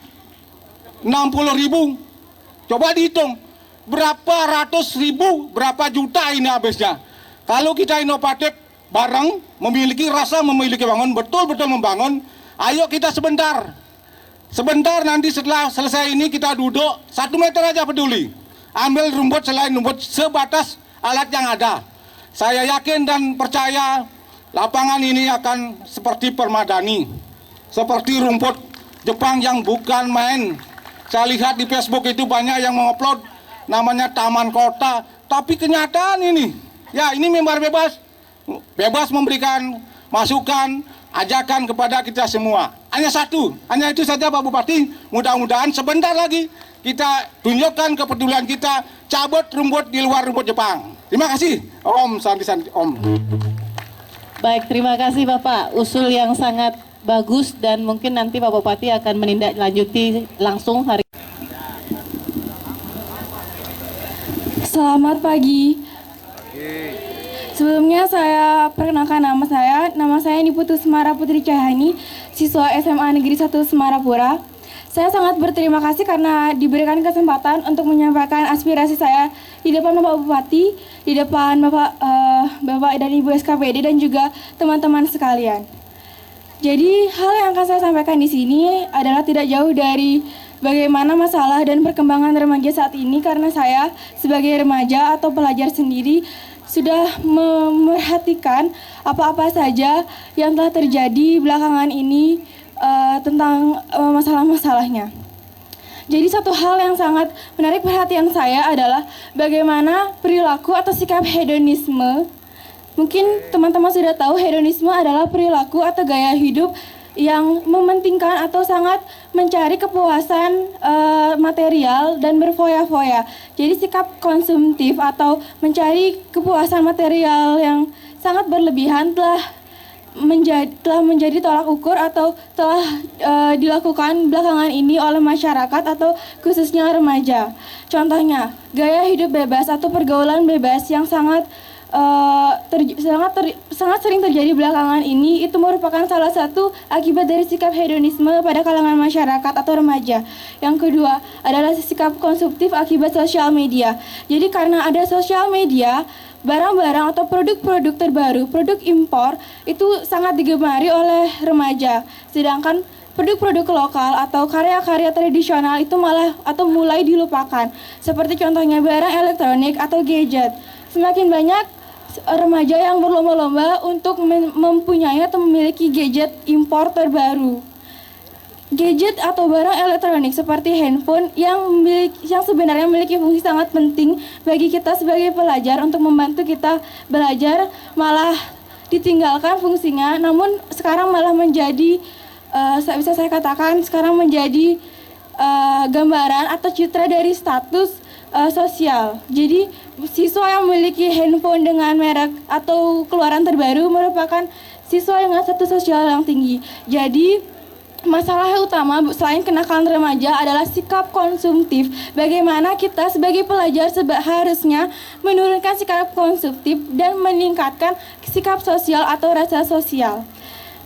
60.000, coba dihitung berapa ratus ribu, berapa juta ini habisnya. Kalau kita inovatif bareng, memiliki rasa memiliki bangun, betul-betul membangun, ayo kita sebentar nanti setelah selesai ini kita duduk 1 meter aja peduli, ambil rumput selain rumput sebatas alat yang ada. Saya yakin dan percaya lapangan ini akan seperti permadani, seperti rumput Jepang yang bukan main. Saya lihat di Facebook itu banyak yang mengupload namanya taman kota, tapi kenyataan ini, ya ini member bebas memberikan masukan, ajakan kepada kita semua. Hanya itu saja Pak Bupati. Mudah-mudahan sebentar lagi kita tunjukkan kepedulian kita, cabut rumput di luar rumput Jepang. Terima kasih. Om Santi Om. Baik, terima kasih Bapak. Usul yang sangat bagus dan mungkin nanti Pak Bupati akan menindaklanjuti langsung hari. Selamat pagi. Sebelumnya saya perkenalkan nama saya Niputu Semara Putri Cahyani, siswa SMA Negeri 1 Semarapura. Saya sangat berterima kasih karena diberikan kesempatan untuk menyampaikan aspirasi saya di depan Bapak Bupati, di depan Bapak dan Ibu SKPD dan juga teman-teman sekalian. Jadi hal yang akan saya sampaikan di sini adalah tidak jauh dari bagaimana masalah dan perkembangan remaja saat ini, karena saya sebagai remaja atau pelajar sendiri sudah memerhatikan apa-apa saja yang telah terjadi belakangan ini tentang masalah-masalahnya. Jadi satu hal yang sangat menarik perhatian saya adalah bagaimana perilaku atau sikap hedonisme. Mungkin teman-teman sudah tahu hedonisme adalah perilaku atau gaya hidup yang mementingkan atau sangat mencari kepuasan material dan berfoya-foya. Jadi sikap konsumtif atau mencari kepuasan material yang sangat berlebihan telah menjadi tolak ukur atau telah dilakukan belakangan ini oleh masyarakat atau khususnya remaja. Contohnya, gaya hidup bebas atau pergaulan bebas yang sangat sering terjadi belakangan ini, itu merupakan salah satu akibat dari sikap hedonisme pada kalangan masyarakat atau remaja. Yang kedua adalah sikap konsumtif akibat sosial media. Jadi karena ada sosial media, barang-barang atau produk-produk terbaru, produk impor itu sangat digemari oleh remaja. Sedangkan produk-produk lokal atau karya-karya tradisional itu mulai dilupakan. Seperti contohnya barang elektronik atau gadget. Semakin banyak remaja yang berlomba-lomba untuk mempunyai atau memiliki gadget impor terbaru. Gadget atau barang elektronik seperti handphone yang sebenarnya memiliki fungsi sangat penting bagi kita sebagai pelajar untuk membantu kita belajar, malah ditinggalkan fungsinya, namun sekarang malah menjadi bisa saya katakan sekarang menjadi gambaran atau citra dari status sosial. Jadi siswa yang memiliki handphone dengan merek atau keluaran terbaru merupakan siswa dengan status sosial yang tinggi. Jadi masalah utama selain kenakalan remaja adalah sikap konsumtif. Bagaimana kita sebagai pelajar harusnya menurunkan sikap konsumtif dan meningkatkan sikap sosial atau rasa sosial.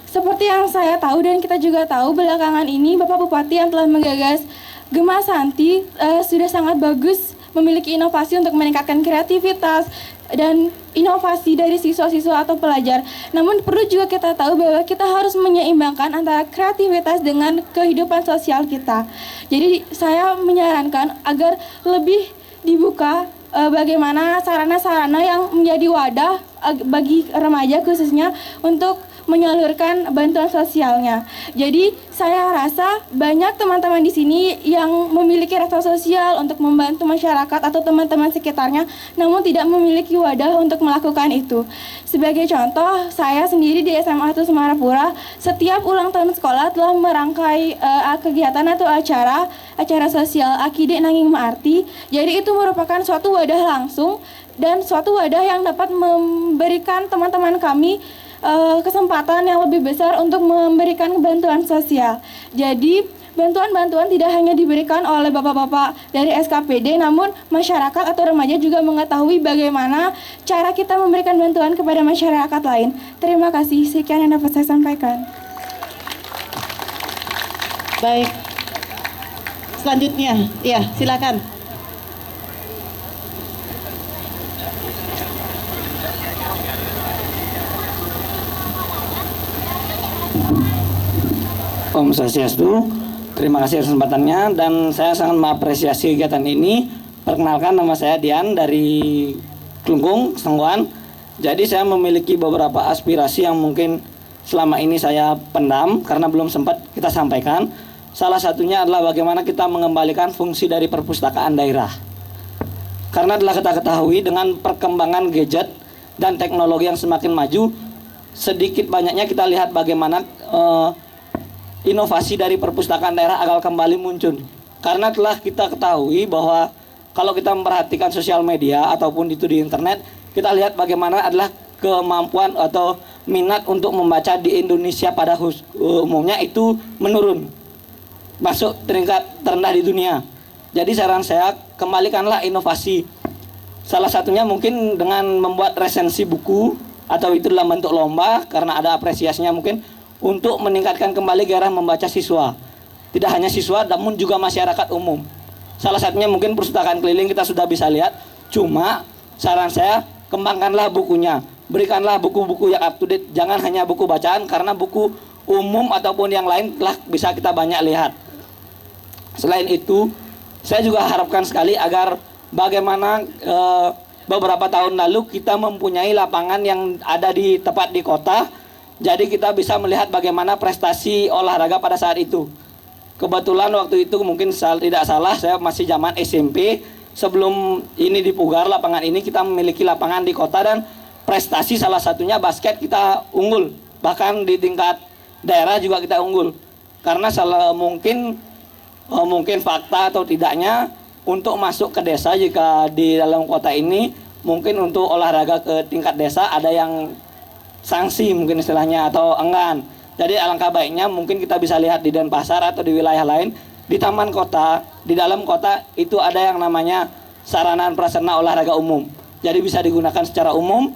Seperti yang saya tahu dan kita juga tahu, belakangan ini Bapak Bupati yang telah menggagas Gema Santi sudah sangat bagus, memiliki inovasi untuk meningkatkan kreativitas dan inovasi dari siswa-siswa atau pelajar. Namun perlu juga kita tahu bahwa kita harus menyeimbangkan antara kreativitas dengan kehidupan sosial kita. Jadi saya menyarankan agar lebih dibuka bagaimana sarana-sarana yang menjadi wadah bagi remaja khususnya untuk menyalurkan bantuan sosialnya. Jadi saya rasa banyak teman-teman di sini yang memiliki rasa sosial untuk membantu masyarakat atau teman-teman sekitarnya, namun tidak memiliki wadah untuk melakukan itu. Sebagai contoh, saya sendiri di SMA 1 Semarapura, setiap ulang tahun sekolah telah merangkai kegiatan atau acara sosial Akide Nanging Maarti. Jadi itu merupakan suatu wadah langsung dan suatu wadah yang dapat memberikan teman-teman kami kesempatan yang lebih besar untuk memberikan bantuan sosial. Jadi bantuan-bantuan tidak hanya diberikan oleh bapak-bapak dari SKPD, namun masyarakat atau remaja juga mengetahui bagaimana cara kita memberikan bantuan kepada masyarakat lain. Terima kasih, sekian yang dapat saya sampaikan. Baik. Selanjutnya, ya silakan. Om Swastiastu, terima kasih atas kesempatannya dan saya sangat mengapresiasi kegiatan ini. Perkenalkan, nama saya Dian dari Klungkung, Sengguan. Jadi saya memiliki beberapa aspirasi yang mungkin selama ini saya pendam karena belum sempat kita sampaikan. Salah satunya adalah bagaimana kita mengembalikan fungsi dari perpustakaan daerah. Karena telah kita ketahui dengan perkembangan gadget dan teknologi yang semakin maju, sedikit banyaknya kita lihat bagaimana inovasi dari perpustakaan daerah akan kembali muncul. Karena telah kita ketahui bahwa kalau kita memperhatikan sosial media ataupun itu di internet, kita lihat bagaimana adalah kemampuan atau minat untuk membaca di Indonesia pada umumnya itu menurun, masuk tingkat terendah di dunia. Jadi saran saya, kembalikanlah inovasi. Salah satunya mungkin dengan membuat resensi buku atau itu dalam bentuk lomba, karena ada apresiasinya mungkin untuk meningkatkan kembali gairah membaca siswa. Tidak hanya siswa, namun juga masyarakat umum. Salah satunya mungkin perpustakaan keliling kita sudah bisa lihat. Cuma saran saya, kembangkanlah bukunya. Berikanlah buku-buku yang up to date. Jangan hanya buku bacaan, karena buku umum ataupun yang lain telah bisa kita banyak lihat. Selain itu, saya juga harapkan sekali agar bagaimana beberapa tahun lalu kita mempunyai lapangan yang ada di tepat di kota. Jadi kita bisa melihat bagaimana prestasi olahraga pada saat itu. Kebetulan waktu itu mungkin tidak salah, saya masih zaman SMP. Sebelum ini dipugar lapangan ini, kita memiliki lapangan di kota dan prestasi salah satunya basket kita unggul. Bahkan di tingkat daerah juga kita unggul. Karena mungkin fakta atau tidaknya untuk masuk ke desa jika di dalam kota ini, mungkin untuk olahraga ke tingkat desa ada yang sanksi mungkin istilahnya atau enggan. Jadi alangkah baiknya mungkin kita bisa lihat di Denpasar atau di wilayah lain, di taman kota, di dalam kota itu ada yang namanya sarana dan prasarana olahraga umum. Jadi bisa digunakan secara umum.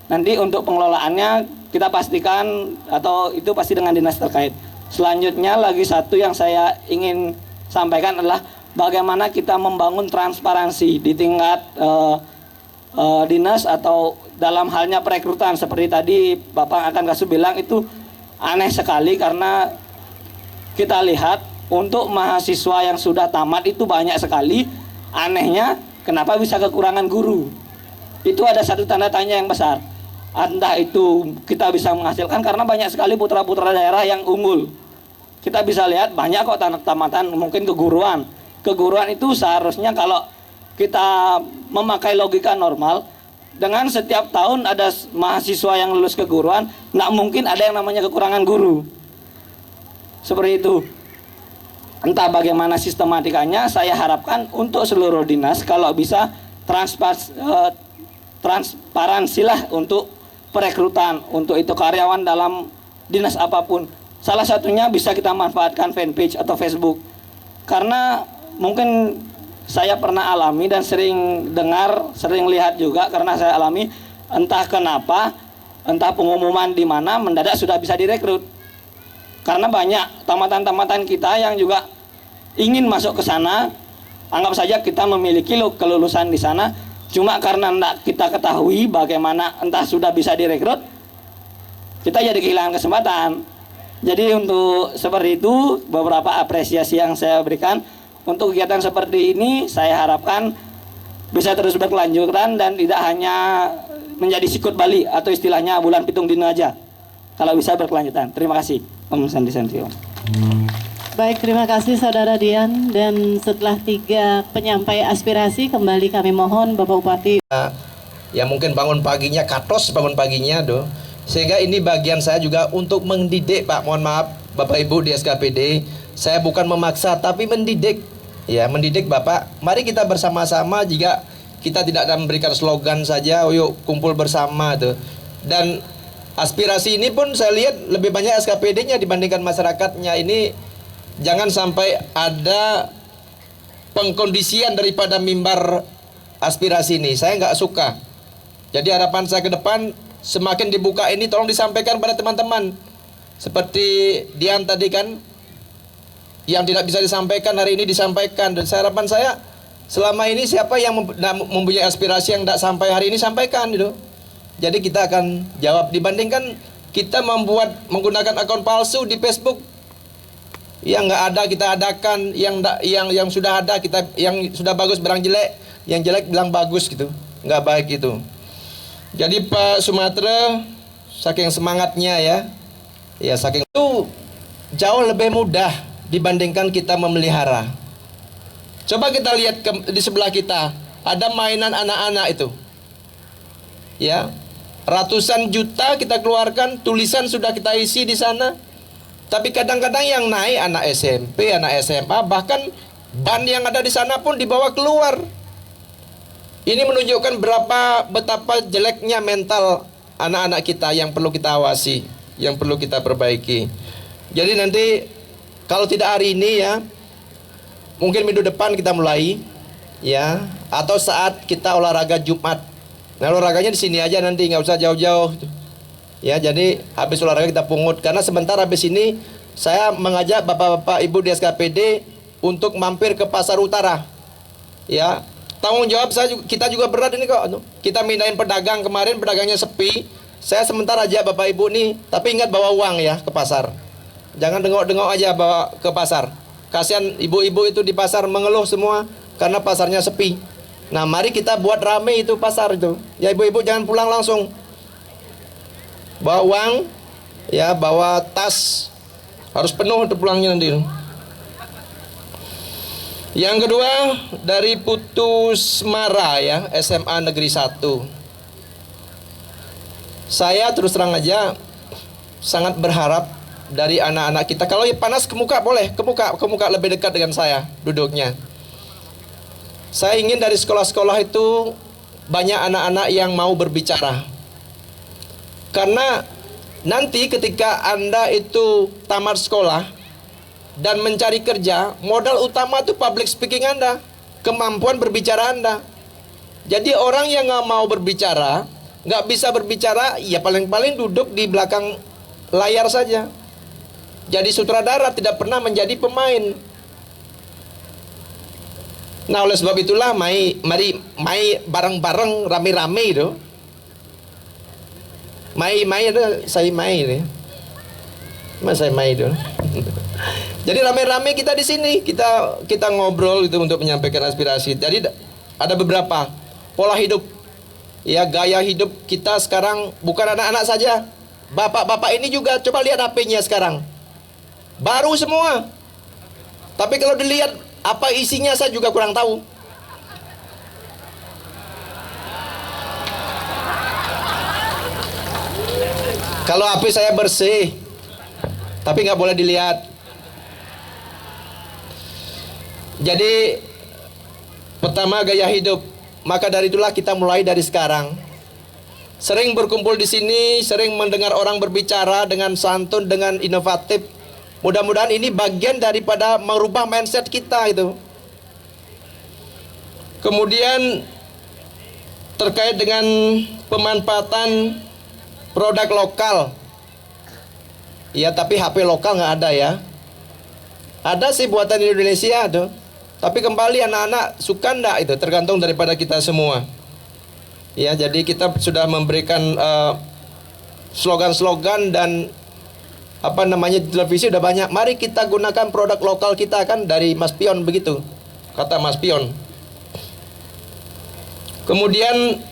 Nanti untuk pengelolaannya kita pastikan atau itu pasti dengan dinas terkait. Selanjutnya lagi satu yang saya ingin sampaikan adalah bagaimana kita membangun transparansi di tingkat dinas atau dalam halnya perekrutan. Seperti tadi Bapak akan kasih bilang, itu aneh sekali karena kita lihat untuk mahasiswa yang sudah tamat itu banyak sekali. Anehnya kenapa bisa kekurangan guru? Itu ada satu tanda tanya yang besar. Entah itu kita bisa menghasilkan karena banyak sekali putra-putra daerah yang unggul. Kita bisa lihat banyak kok tamatan mungkin keguruan. Keguruan itu seharusnya kalau kita memakai logika normal, dengan setiap tahun ada mahasiswa yang lulus keguruan, nggak mungkin ada yang namanya kekurangan guru. Seperti itu. Entah bagaimana sistematikanya, saya harapkan untuk seluruh dinas kalau bisa transparansilah untuk perekrutan, untuk itu karyawan dalam dinas apapun. Salah satunya bisa kita manfaatkan fanpage atau Facebook. Karena mungkin saya pernah alami dan sering dengar, sering lihat juga karena saya alami, entah kenapa, entah pengumuman di mana mendadak sudah bisa direkrut. Karena banyak tamatan-tamatan kita yang juga ingin masuk ke sana. Anggap saja kita memiliki kelulusan di sana, cuma karena tidak kita ketahui bagaimana entah sudah bisa direkrut, kita jadi kehilangan kesempatan. Jadi untuk seperti itu beberapa apresiasi yang saya berikan. Untuk kegiatan seperti ini saya harapkan bisa terus berkelanjutan dan tidak hanya menjadi sikut Bali atau istilahnya bulan pitung dina aja. kalau bisa berkelanjutan. Terima kasih Om Sandi Santio. Baik, terima kasih Saudara Dian. Dan setelah 3 penyampai aspirasi, kembali kami mohon Bapak Bupati. Ya mungkin bangun paginya katos bangun paginya doh. Sehingga ini bagian saya juga untuk mendidik Pak. Mohon maaf Bapak Ibu di SKPD, saya bukan memaksa tapi mendidik. Ya, mendidik Bapak. Mari kita bersama-sama, jika kita tidak memberikan slogan saja, oh yuk kumpul bersama tuh. Dan aspirasi ini pun saya lihat lebih banyak SKPD-nya dibandingkan masyarakatnya. Ini jangan sampai ada pengkondisian daripada mimbar aspirasi ini. Saya nggak suka. Jadi harapan saya ke depan, semakin dibuka ini tolong disampaikan pada teman-teman. Seperti Dian tadi kan, yang tidak bisa disampaikan hari ini disampaikan. Dan harapan saya, selama ini siapa yang mempunyai aspirasi yang tidak sampai hari ini, sampaikan gitu. Jadi kita akan jawab. Dibandingkan kita menggunakan akun palsu di Facebook, yang nggak ada kita adakan, yang sudah ada kita, yang sudah bagus bilang jelek, yang jelek bilang bagus gitu, nggak baik itu. Jadi Pak Sumatera, saking semangatnya ya saking itu jauh lebih mudah dibandingkan kita memelihara. Coba kita lihat di sebelah kita, ada mainan anak-anak itu, ya, ratusan juta kita keluarkan, tulisan sudah kita isi di sana. Tapi kadang-kadang yang naik anak SMP, anak SMA, bahkan ban yang ada di sana pun dibawa keluar. Ini menunjukkan betapa jeleknya mental anak-anak kita yang perlu kita awasi, yang perlu kita perbaiki. Jadi nanti kalau tidak hari ini ya, mungkin minggu depan kita mulai ya, atau saat kita olahraga Jumat. Nah, olahraganya di sini aja nanti, nggak usah jauh-jauh. Ya, jadi habis olahraga kita pungut. Karena sebentar habis ini saya mengajak bapak-bapak ibu di SKPD untuk mampir ke Pasar Utara. Ya, tanggung jawab kita juga berat ini kok. Kita mindahin pedagang, kemarin pedagangnya sepi. Saya sebentar aja bapak ibu nih, tapi ingat bawa uang ya ke pasar. Jangan dengok-dengok aja bawa ke pasar. Kasihan ibu-ibu itu di pasar mengeluh semua karena pasarnya sepi. Nah, mari kita buat rame itu pasar itu. Ya, ibu-ibu jangan pulang langsung. Bawa uang, ya, bawa tas, harus penuh untuk pulangnya nanti. Yang kedua, dari Putus Mara ya, SMA Negeri 1. Saya terus terang aja sangat berharap dari anak-anak kita, kalau ya panas ke muka boleh, ke muka lebih dekat dengan saya duduknya. Saya ingin dari sekolah-sekolah itu banyak anak-anak yang mau berbicara. Karena nanti ketika Anda itu tamat sekolah dan mencari kerja, modal utama itu public speaking Anda, kemampuan berbicara Anda. Jadi orang yang nggak mau berbicara, nggak bisa berbicara, ya paling-paling duduk di belakang layar saja. Jadi sutradara, tidak pernah menjadi pemain. Nah, oleh sebab itulah mari bareng-bareng, rame-rame itu. Mai ada saya mai deh. Mas saya mai dulu. Jadi rame-rame kita di sini, kita ngobrol itu untuk menyampaikan aspirasi. Jadi ada beberapa pola hidup. Ya, gaya hidup kita sekarang bukan anak-anak saja. Bapak-bapak ini juga coba lihat HP-nya sekarang. Baru semua. Tapi kalau dilihat apa isinya saya juga kurang tahu. Kalau HP saya bersih, tapi nggak boleh dilihat. Jadi pertama gaya hidup, maka dari itulah kita mulai dari sekarang. Sering berkumpul di sini, sering mendengar orang berbicara dengan santun, dengan inovatif. Mudah-mudahan ini bagian daripada merubah mindset kita itu. Kemudian terkait dengan pemanfaatan produk lokal, ya, tapi HP lokal nggak ada ya. Ada sih buatan Indonesia tuh, tapi kembali anak-anak suka ndak itu tergantung daripada kita semua. Ya, jadi kita sudah memberikan slogan-slogan dan apa namanya di televisi udah banyak. Mari kita gunakan produk lokal kita, kan dari Mas Pion begitu, kata Mas Pion. Kemudian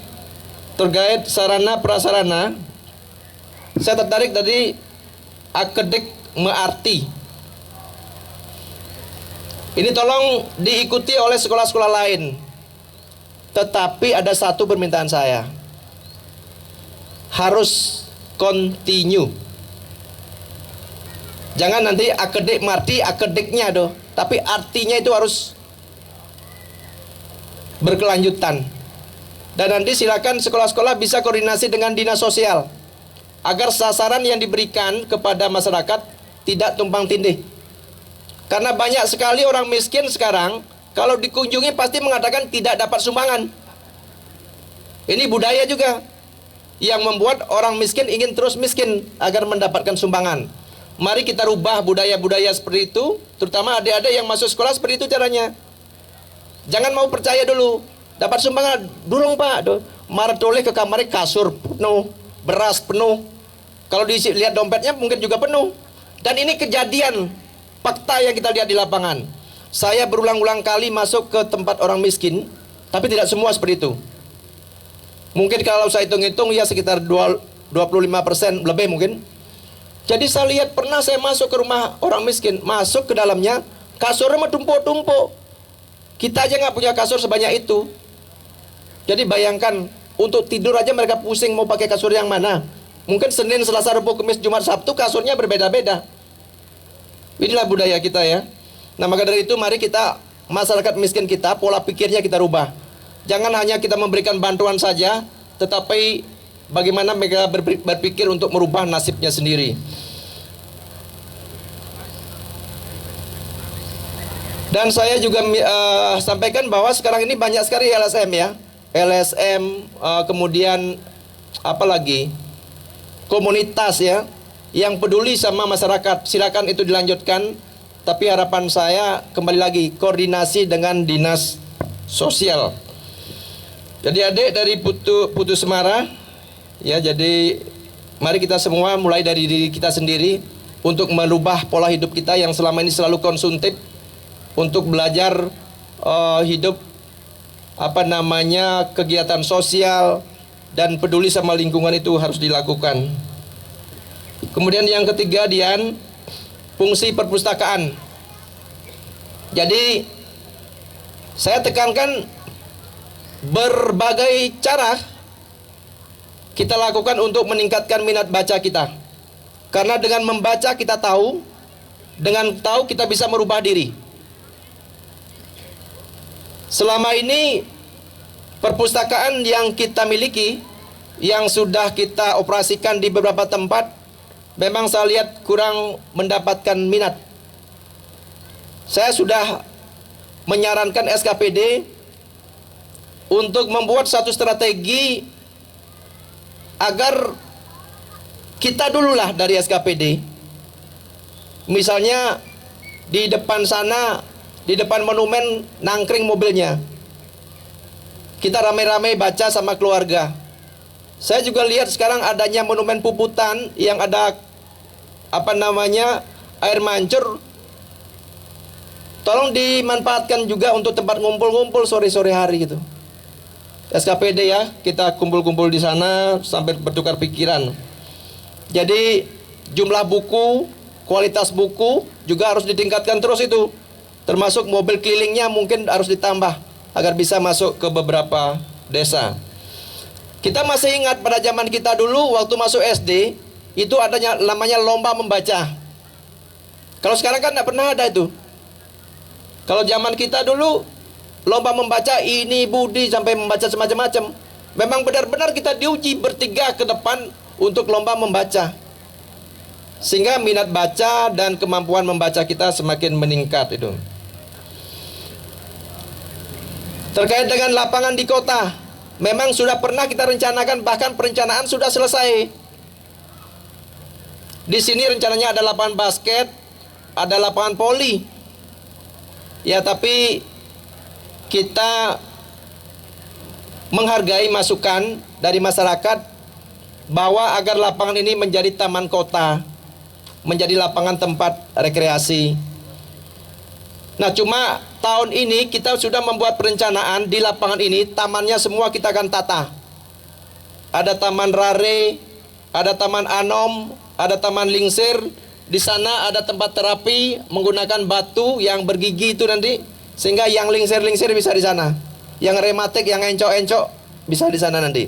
terkait sarana prasarana, saya tertarik dari akedik mearti. Ini tolong diikuti oleh sekolah-sekolah lain. Tetapi ada satu permintaan saya, harus continue. Jangan nanti akedik marti akediknya doh, tapi artinya itu harus berkelanjutan. Dan nanti silakan sekolah-sekolah bisa koordinasi dengan dinas sosial agar sasaran yang diberikan kepada masyarakat tidak tumpang tindih. Karena banyak sekali orang miskin sekarang kalau dikunjungi pasti mengatakan tidak dapat sumbangan. Ini budaya juga yang membuat orang miskin ingin terus miskin agar mendapatkan sumbangan. Mari kita rubah budaya-budaya seperti itu, terutama adik-adik yang masuk sekolah seperti itu caranya. Jangan mau percaya dulu, dapat sumbangan, durung pak, marah toleh ke kamarnya kasur penuh, beras penuh. Kalau dilihat dompetnya mungkin juga penuh. Dan ini kejadian, fakta yang kita lihat di lapangan. Saya berulang-ulang kali masuk ke tempat orang miskin, tapi tidak semua seperti itu. Mungkin kalau saya hitung-hitung ya sekitar 25% lebih mungkin. Jadi saya lihat pernah saya masuk ke rumah orang miskin, masuk ke dalamnya, kasurnya mah tumpuk-tumpuk. Kita aja nggak punya kasur sebanyak itu. Jadi bayangkan, untuk tidur aja mereka pusing mau pakai kasur yang mana. Mungkin Senin, Selasa, Rabu, Kamis, Jumat, Sabtu kasurnya berbeda-beda. Inilah budaya kita ya. Nah maka dari itu mari kita, masyarakat miskin kita, pola pikirnya kita rubah. Jangan hanya kita memberikan bantuan saja, tetapi bagaimana mereka berpikir untuk merubah nasibnya sendiri. Dan saya juga sampaikan bahwa sekarang ini banyak sekali LSM ya. LSM, kemudian apa lagi? Komunitas ya, yang peduli sama masyarakat. Silakan itu dilanjutkan. Tapi harapan saya kembali lagi koordinasi dengan dinas sosial. Jadi adik dari Putu Semara, ya jadi mari kita semua mulai dari diri kita sendiri untuk merubah pola hidup kita yang selama ini selalu konsumtif, untuk belajar hidup kegiatan sosial dan peduli sama lingkungan itu harus dilakukan. Kemudian yang ketiga, Dian, fungsi perpustakaan. Jadi saya tekankan berbagai cara kita lakukan untuk meningkatkan minat baca kita. Karena dengan membaca kita tahu, dengan tahu kita bisa merubah diri. Selama ini perpustakaan yang kita miliki, yang sudah kita operasikan di beberapa tempat, memang saya lihat kurang mendapatkan minat. Saya sudah menyarankan SKPD untuk membuat satu strategi agar kita dululah dari SKPD. Misalnya di depan sana, di depan monumen nangkring mobilnya. Kita ramai-ramai baca sama keluarga. Saya juga lihat sekarang adanya monumen Puputan yang ada air mancur. Tolong dimanfaatkan juga untuk tempat ngumpul-ngumpul sore-sore hari gitu. SKPD ya, kita kumpul-kumpul di sana sampai bertukar pikiran. Jadi jumlah buku, kualitas buku juga harus ditingkatkan terus itu. Termasuk mobil kelilingnya mungkin harus ditambah agar bisa masuk ke beberapa desa. Kita masih ingat pada zaman kita dulu waktu masuk SD itu adanya namanya lomba membaca. Kalau sekarang kan tidak pernah ada itu. Kalau zaman kita dulu lomba membaca ini Budi sampai membaca semacam-macam. Memang benar-benar kita diuji bertiga ke depan untuk lomba membaca. Sehingga minat baca dan kemampuan membaca kita semakin meningkat itu. Terkait dengan lapangan di kota, memang sudah pernah kita rencanakan, bahkan perencanaan sudah selesai. Di sini rencananya ada lapangan basket, ada lapangan voli. Ya, tapi kita menghargai masukan dari masyarakat bahwa agar lapangan ini menjadi taman kota, menjadi lapangan tempat rekreasi. Nah, cuma tahun ini kita sudah membuat perencanaan di lapangan ini, tamannya semua kita akan tata. Ada taman rare, ada Taman Anom, ada Taman Lingsir. Di sana ada tempat terapi menggunakan batu yang bergigi itu nanti, sehingga yang lingsir-lingsir bisa di sana. Yang rematik, yang encok-encok bisa di sana nanti.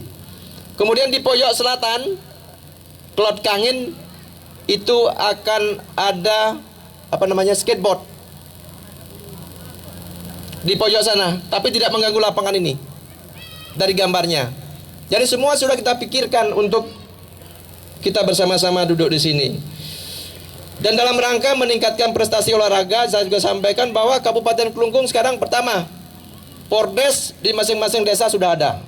Kemudian di pojok selatan, Klot Kangin itu akan ada skateboard di pojok sana, tapi tidak mengganggu lapangan ini dari gambarnya. Jadi semua sudah kita pikirkan untuk kita bersama-sama duduk di sini. Dan dalam rangka meningkatkan prestasi olahraga, saya juga sampaikan bahwa Kabupaten Kelungkung sekarang pertama, Pordes di masing-masing desa sudah ada.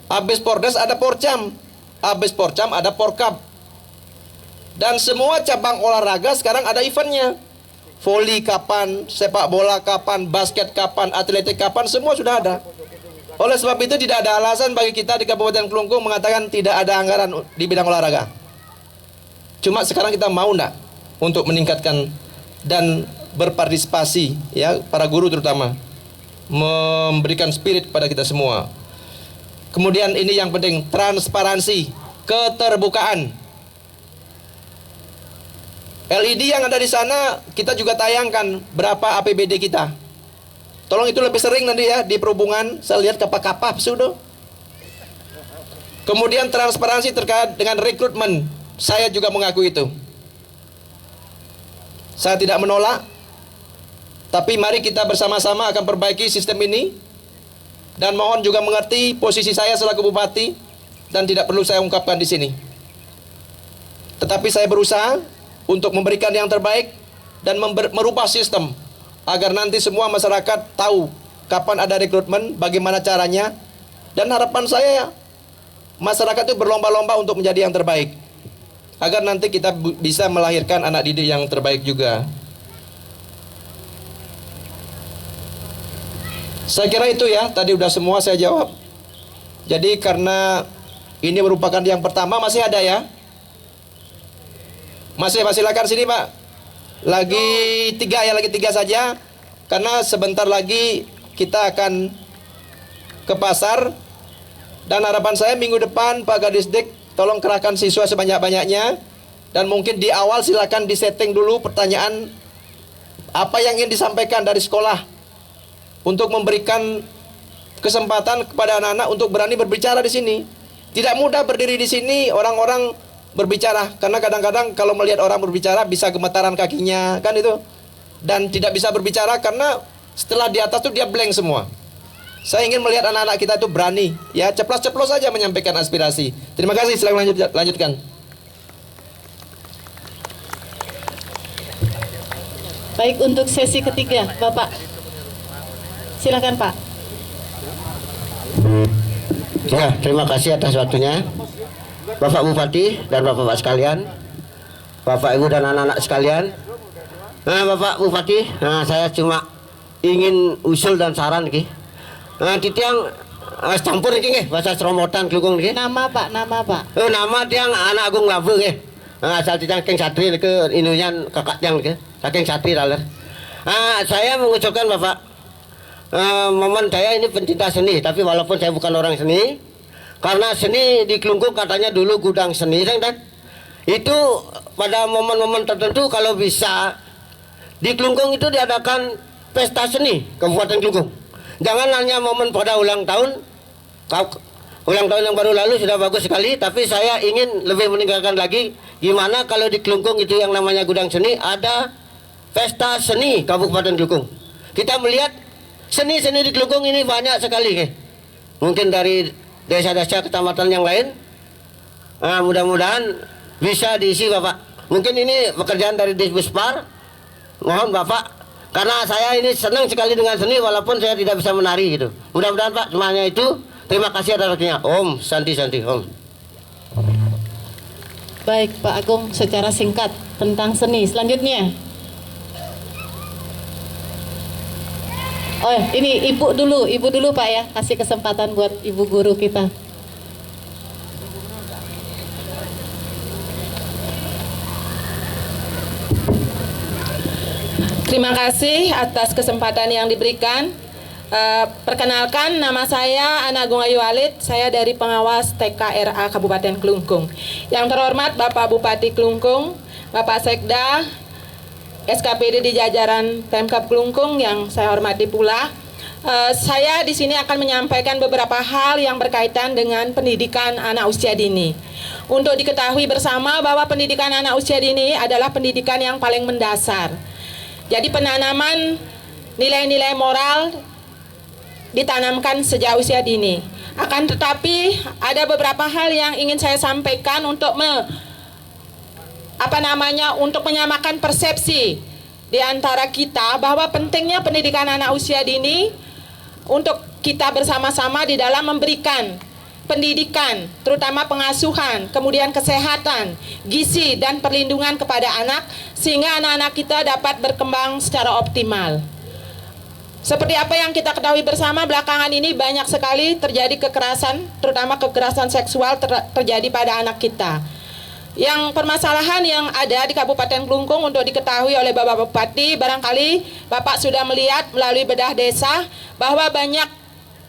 Habis Pordes ada Porcam, habis Porcam ada Porkab. Dan semua cabang olahraga sekarang ada eventnya. Voli kapan, sepak bola kapan, basket kapan, atletik kapan, semua sudah ada. Oleh sebab itu tidak ada alasan bagi kita di Kabupaten Kelungkung mengatakan tidak ada anggaran di bidang olahraga. Cuma sekarang kita mau enggak untuk meningkatkan dan berpartisipasi, ya, para guru terutama memberikan spirit kepada kita semua. Kemudian ini yang penting, transparansi, keterbukaan. LED yang ada di sana kita juga tayangkan berapa APBD kita. Tolong itu lebih sering nanti ya di perhubungan, saya lihat kapal-kapal sudah. Kemudian transparansi terkait dengan rekrutmen, saya juga mengaku itu. Saya tidak menolak, tapi mari kita bersama-sama akan perbaiki sistem ini. Dan mohon juga mengerti posisi saya selaku bupati dan tidak perlu saya ungkapkan di sini. Tetapi saya berusaha untuk memberikan yang terbaik dan merubah sistem agar nanti semua masyarakat tahu kapan ada rekrutmen, bagaimana caranya. Dan harapan saya masyarakat itu berlomba-lomba untuk menjadi yang terbaik, agar nanti kita bisa melahirkan anak didik yang terbaik juga. Saya kira itu ya, tadi udah semua saya jawab. Jadi karena ini merupakan yang pertama, masih ada ya? Masih silakan sini Pak. Lagi 3 ya, lagi 3 saja. Karena sebentar lagi kita akan ke pasar. Dan harapan saya minggu depan Pak Kadisdik tolong kerahkan siswa sebanyak-banyaknya. Dan mungkin di awal silakan disetting dulu pertanyaan apa yang ingin disampaikan dari sekolah, untuk memberikan kesempatan kepada anak-anak untuk berani berbicara di sini. Tidak mudah berdiri di sini orang-orang berbicara, karena kadang-kadang kalau melihat orang berbicara bisa gemetaran kakinya, kan itu. Dan tidak bisa berbicara karena setelah di atas itu dia blank semua. Saya ingin melihat anak-anak kita itu berani, ya, ceplos-ceplos saja menyampaikan aspirasi. Terima kasih, silakan lanjutkan. Baik, untuk sesi ketiga, Bapak. Silakan Pak. Ya, terima kasih atas waktunya Bapak Bupati dan Bapak-Bapak sekalian, Bapak Ibu dan anak-anak sekalian. Nah, Bapak Bupati, saya cuma ingin usul dan saran ki. Titiang campur iki nggih bahasa Seromotan Kelungkung nggih. Nama Pak, nama Pak. Nama tiang anak agung Labu nggih. Asal titiang keng satri ke inuyan kakak tiang nggih. Saking satri daler. Saya mengusulkan Bapak, momen saya ini pencinta seni, tapi walaupun saya bukan orang seni, karena seni di Kelungkung katanya dulu gudang seni, dan itu pada momen-momen tertentu kalau bisa di Kelungkung itu diadakan pesta seni Kabupaten Kelungkung. Jangan hanya momen pada ulang tahun yang baru lalu sudah bagus sekali, tapi saya ingin lebih meninggalkan lagi gimana kalau di Kelungkung itu yang namanya gudang seni ada pesta seni Kabupaten Kelungkung. Kita melihat seni-seni di Kelungkung ini banyak sekali, mungkin dari desa-desa kecamatan yang lain. Mudah-mudahan bisa diisi Bapak. Mungkin ini pekerjaan dari Disbuspar. Mohon Bapak, karena saya ini senang sekali dengan seni walaupun saya tidak bisa menari gitu. Mudah-mudahan Pak semuanya itu. Terima kasih atas waktunya. Om Santi Om. Baik Pak Agung, secara singkat tentang seni. Selanjutnya. Oh ini ibu dulu Pak ya, kasih kesempatan buat ibu guru kita. Terima kasih atas kesempatan yang diberikan. Perkenalkan, nama saya Ana Agung Ayu Walid, saya dari pengawas TKRA Kabupaten Klungkung. Yang terhormat Bapak Bupati Klungkung, Bapak Sekda, SKPD di jajaran Pemkab Klungkung yang saya hormati pula. Saya di sini akan menyampaikan beberapa hal yang berkaitan dengan pendidikan anak usia dini. Untuk diketahui bersama bahwa pendidikan anak usia dini adalah pendidikan yang paling mendasar. Jadi penanaman nilai-nilai moral ditanamkan sejak usia dini. Akan tetapi ada beberapa hal yang ingin saya sampaikan untuk untuk menyamakan persepsi di antara kita bahwa pentingnya pendidikan anak usia dini untuk kita bersama-sama di dalam memberikan pendidikan, terutama pengasuhan, kemudian kesehatan, gizi dan perlindungan kepada anak sehingga anak-anak kita dapat berkembang secara optimal. Seperti apa yang kita ketahui bersama, belakangan ini banyak sekali terjadi kekerasan, terutama kekerasan seksual terjadi pada anak kita. Yang permasalahan yang ada di Kabupaten Klungkung untuk diketahui oleh Bapak Bupati, barangkali Bapak sudah melihat melalui bedah desa bahwa banyak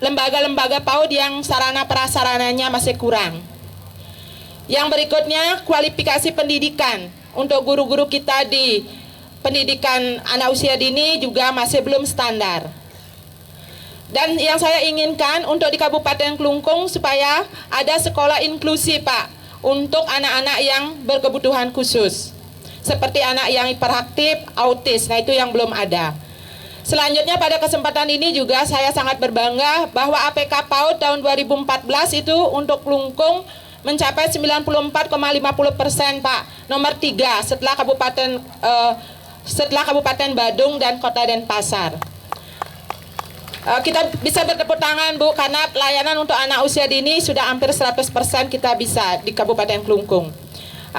lembaga-lembaga PAUD yang sarana prasarananya masih kurang. Yang berikutnya, kualifikasi pendidikan untuk guru-guru kita di pendidikan anak usia dini juga masih belum standar. Dan yang saya inginkan untuk di Kabupaten Klungkung supaya ada sekolah inklusi, Pak, untuk anak-anak yang berkebutuhan khusus. Seperti anak yang hiperaktif, autis, nah itu yang belum ada. Selanjutnya pada kesempatan ini juga saya sangat berbangga bahwa APK PAUD tahun 2014 itu untuk Klungkung mencapai 94,50%, Pak, nomor 3 setelah Kabupaten Badung dan Kota Denpasar. Kita bisa bertepuk tangan, Bu, karena pelayanan untuk anak usia dini sudah hampir 100% kita bisa di Kabupaten Klungkung.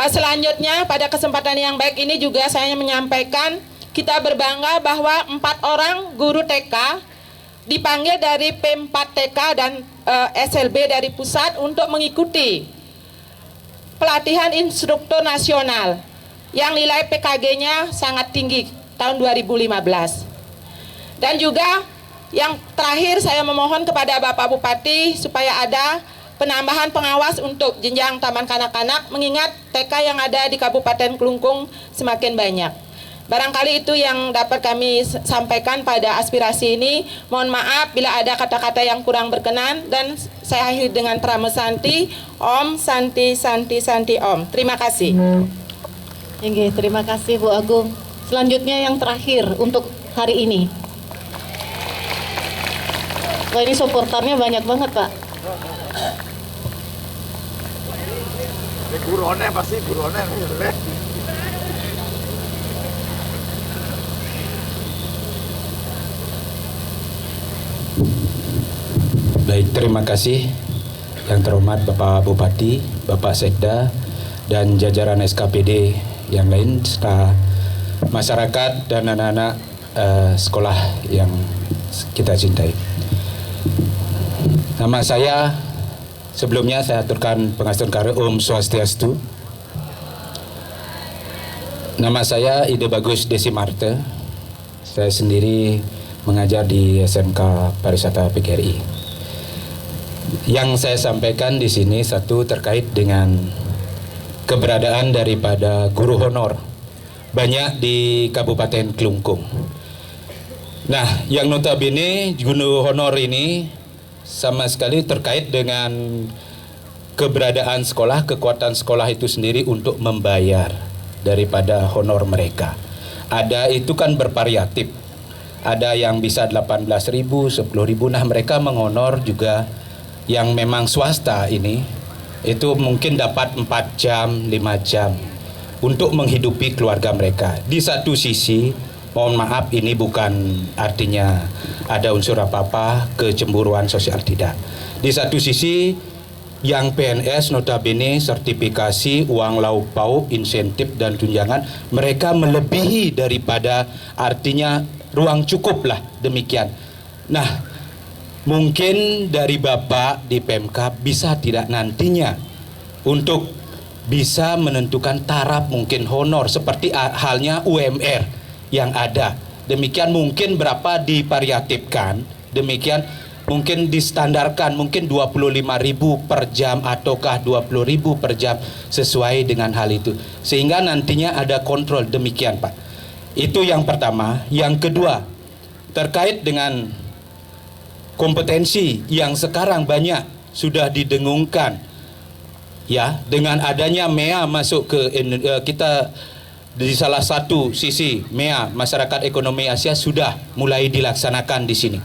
Selanjutnya pada kesempatan yang baik ini juga saya menyampaikan kita berbangga bahwa 4 orang guru TK dipanggil dari P4TK dan SLB dari pusat untuk mengikuti pelatihan instruktur nasional yang nilai PKG-nya sangat tinggi tahun 2015. Dan juga yang terakhir saya memohon kepada Bapak Bupati supaya ada penambahan pengawas untuk jenjang taman kanak-kanak mengingat TK yang ada di Kabupaten Klungkung semakin banyak. Barangkali itu yang dapat kami sampaikan pada aspirasi ini. Mohon maaf bila ada kata-kata yang kurang berkenan dan saya akhiri dengan Pramo Santi, Om Santi Santi Santi Om. Terima kasih. Oke, terima kasih Bu Agung. Selanjutnya yang terakhir untuk hari ini. Wah, ini supporternya banyak banget, Pak. Buronnya pasti buronnya. Baik, terima kasih yang terhormat Bapak Bupati, Bapak Sekda, dan jajaran SKPD yang lain serta masyarakat dan anak-anak sekolah yang kita cintai. Nama saya sebelumnya saya aturkan pengasturan karo Om Swastiastu. Nama saya Ide Bagus Desi Marte. Saya sendiri mengajar di SMK Pariwisata PGRI. Yang saya sampaikan di sini satu terkait dengan keberadaan daripada guru honor banyak di Kabupaten Klungkung. Nah, yang notabene guru honor ini sama sekali terkait dengan keberadaan sekolah, kekuatan sekolah itu sendiri untuk membayar daripada honor mereka. Ada itu kan bervariatif. Ada yang bisa 18.000, 10.000. Nah, mereka menghonor juga yang memang swasta ini itu mungkin dapat 4 jam, 5 jam untuk menghidupi keluarga mereka. Di satu sisi, mohon maaf ini bukan artinya ada unsur apa-apa kecemburuan sosial, tidak. Di satu sisi yang PNS notabene sertifikasi, uang lauk pauk, insentif dan tunjangan mereka melebihi daripada artinya ruang cukup lah demikian. Nah, mungkin dari Bapak di Pemkab bisa tidak nantinya untuk bisa menentukan taraf mungkin honor seperti halnya UMR yang ada. Demikian mungkin berapa divariatifkan Demikian mungkin distandarkan mungkin 25.000 per jam ataukah 20.000 per jam sesuai dengan hal itu. Sehingga nantinya ada kontrol, demikian Pak. Itu yang pertama. Yang kedua, terkait dengan kompetensi yang sekarang banyak sudah didengungkan, ya, dengan adanya MEA masuk ke kita di salah satu sisi MEA Masyarakat Ekonomi Asia sudah mulai dilaksanakan di sini.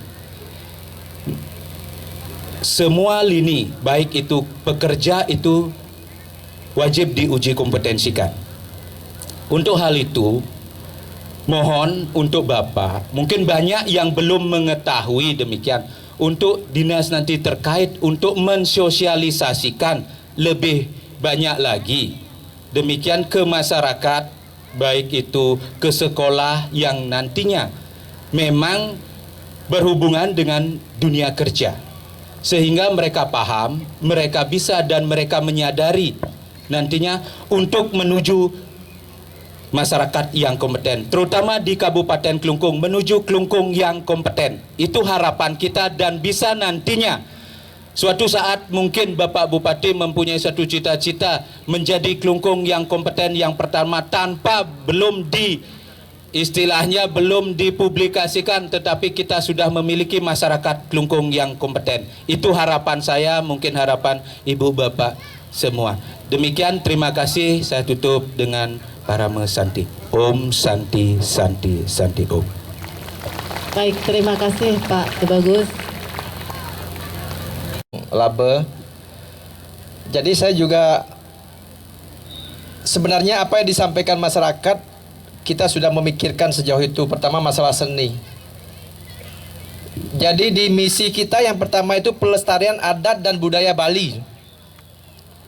Semua lini baik itu pekerja itu wajib diuji kompetensikan. Untuk hal itu mohon untuk Bapak, mungkin banyak yang belum mengetahui demikian, untuk dinas nanti terkait untuk mensosialisasikan lebih banyak lagi demikian ke masyarakat, baik itu ke sekolah yang nantinya memang berhubungan dengan dunia kerja, sehingga mereka paham, mereka bisa dan mereka menyadari nantinya untuk menuju masyarakat yang kompeten, terutama di Kabupaten Klungkung, menuju Klungkung yang kompeten. Itu harapan kita, dan bisa nantinya suatu saat mungkin Bapak Bupati mempunyai satu cita-cita menjadi Klungkung yang kompeten yang pertama, tanpa belum istilahnya belum dipublikasikan, tetapi kita sudah memiliki masyarakat Klungkung yang kompeten. Itu harapan saya, mungkin harapan Ibu Bapak semua. Demikian, terima kasih. Saya tutup dengan Parama Santi. Om Santi Santi Santi Om. Baik, terima kasih Pak Bagus. Laba. Jadi saya juga sebenarnya apa yang disampaikan masyarakat kita sudah memikirkan sejauh itu. Pertama masalah seni. Jadi di misi kita yang pertama itu pelestarian adat dan budaya Bali.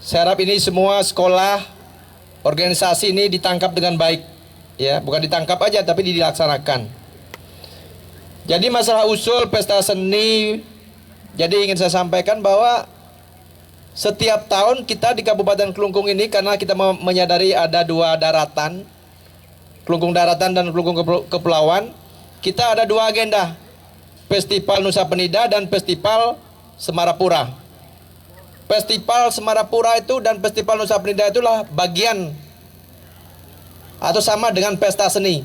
Saya harap ini semua sekolah, organisasi ini ditangkap dengan baik, ya, bukan ditangkap aja tapi dilaksanakan. Jadi masalah usul pesta seni, jadi ingin saya sampaikan bahwa setiap tahun kita di Kabupaten Klungkung ini, karena kita menyadari ada dua daratan, Klungkung Daratan dan Klungkung Kepulauan, kita ada dua agenda, Festival Nusa Penida dan Festival Semarapura. Festival Semarapura itu dan Festival Nusa Penida itulah bagian atau sama dengan pesta seni.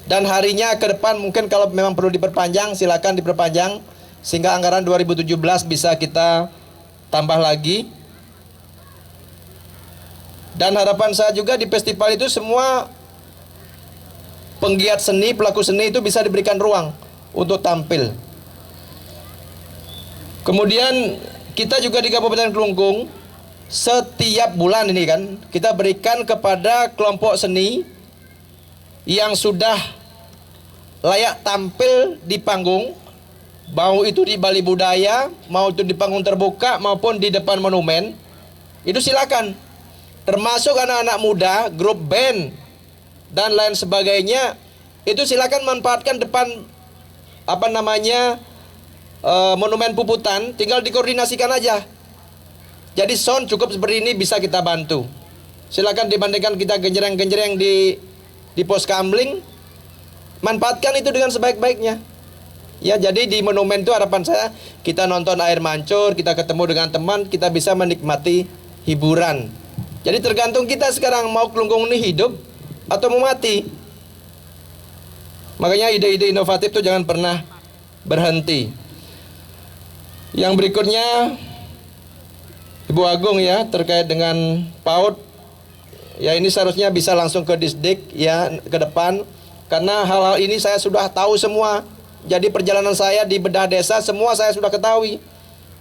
Dan harinya ke depan mungkin kalau memang perlu diperpanjang, silakan diperpanjang sehingga anggaran 2017 bisa kita tambah lagi. Dan harapan saya juga di festival itu semua penggiat seni, pelaku seni itu bisa diberikan ruang untuk tampil. Kemudian kita juga di Kabupaten Klungkung setiap bulan ini kan kita berikan kepada kelompok seni yang sudah layak tampil di panggung, mau itu di Bali Budaya, mau itu di panggung terbuka maupun di depan monumen, itu silakan. Termasuk anak-anak muda, grup band dan lain sebagainya, itu silakan manfaatkan depan monumen Puputan, tinggal dikoordinasikan aja. Jadi sound cukup seperti ini bisa kita bantu. Silakan dibandingkan kita genjreng-genjreng di pos kamling, manfaatkan itu dengan sebaik-baiknya. Ya, jadi di monumen itu harapan saya kita nonton air mancur, kita ketemu dengan teman, kita bisa menikmati hiburan. Jadi tergantung kita sekarang mau Klungkung ini hidup atau mau mati. Makanya ide-ide inovatif itu jangan pernah berhenti. Yang berikutnya Ibu Agung ya, terkait dengan PAUD. Ya, ini seharusnya bisa langsung ke Disdik ya ke depan, karena hal-hal ini saya sudah tahu semua. Jadi perjalanan saya di bedah desa semua saya sudah ketahui.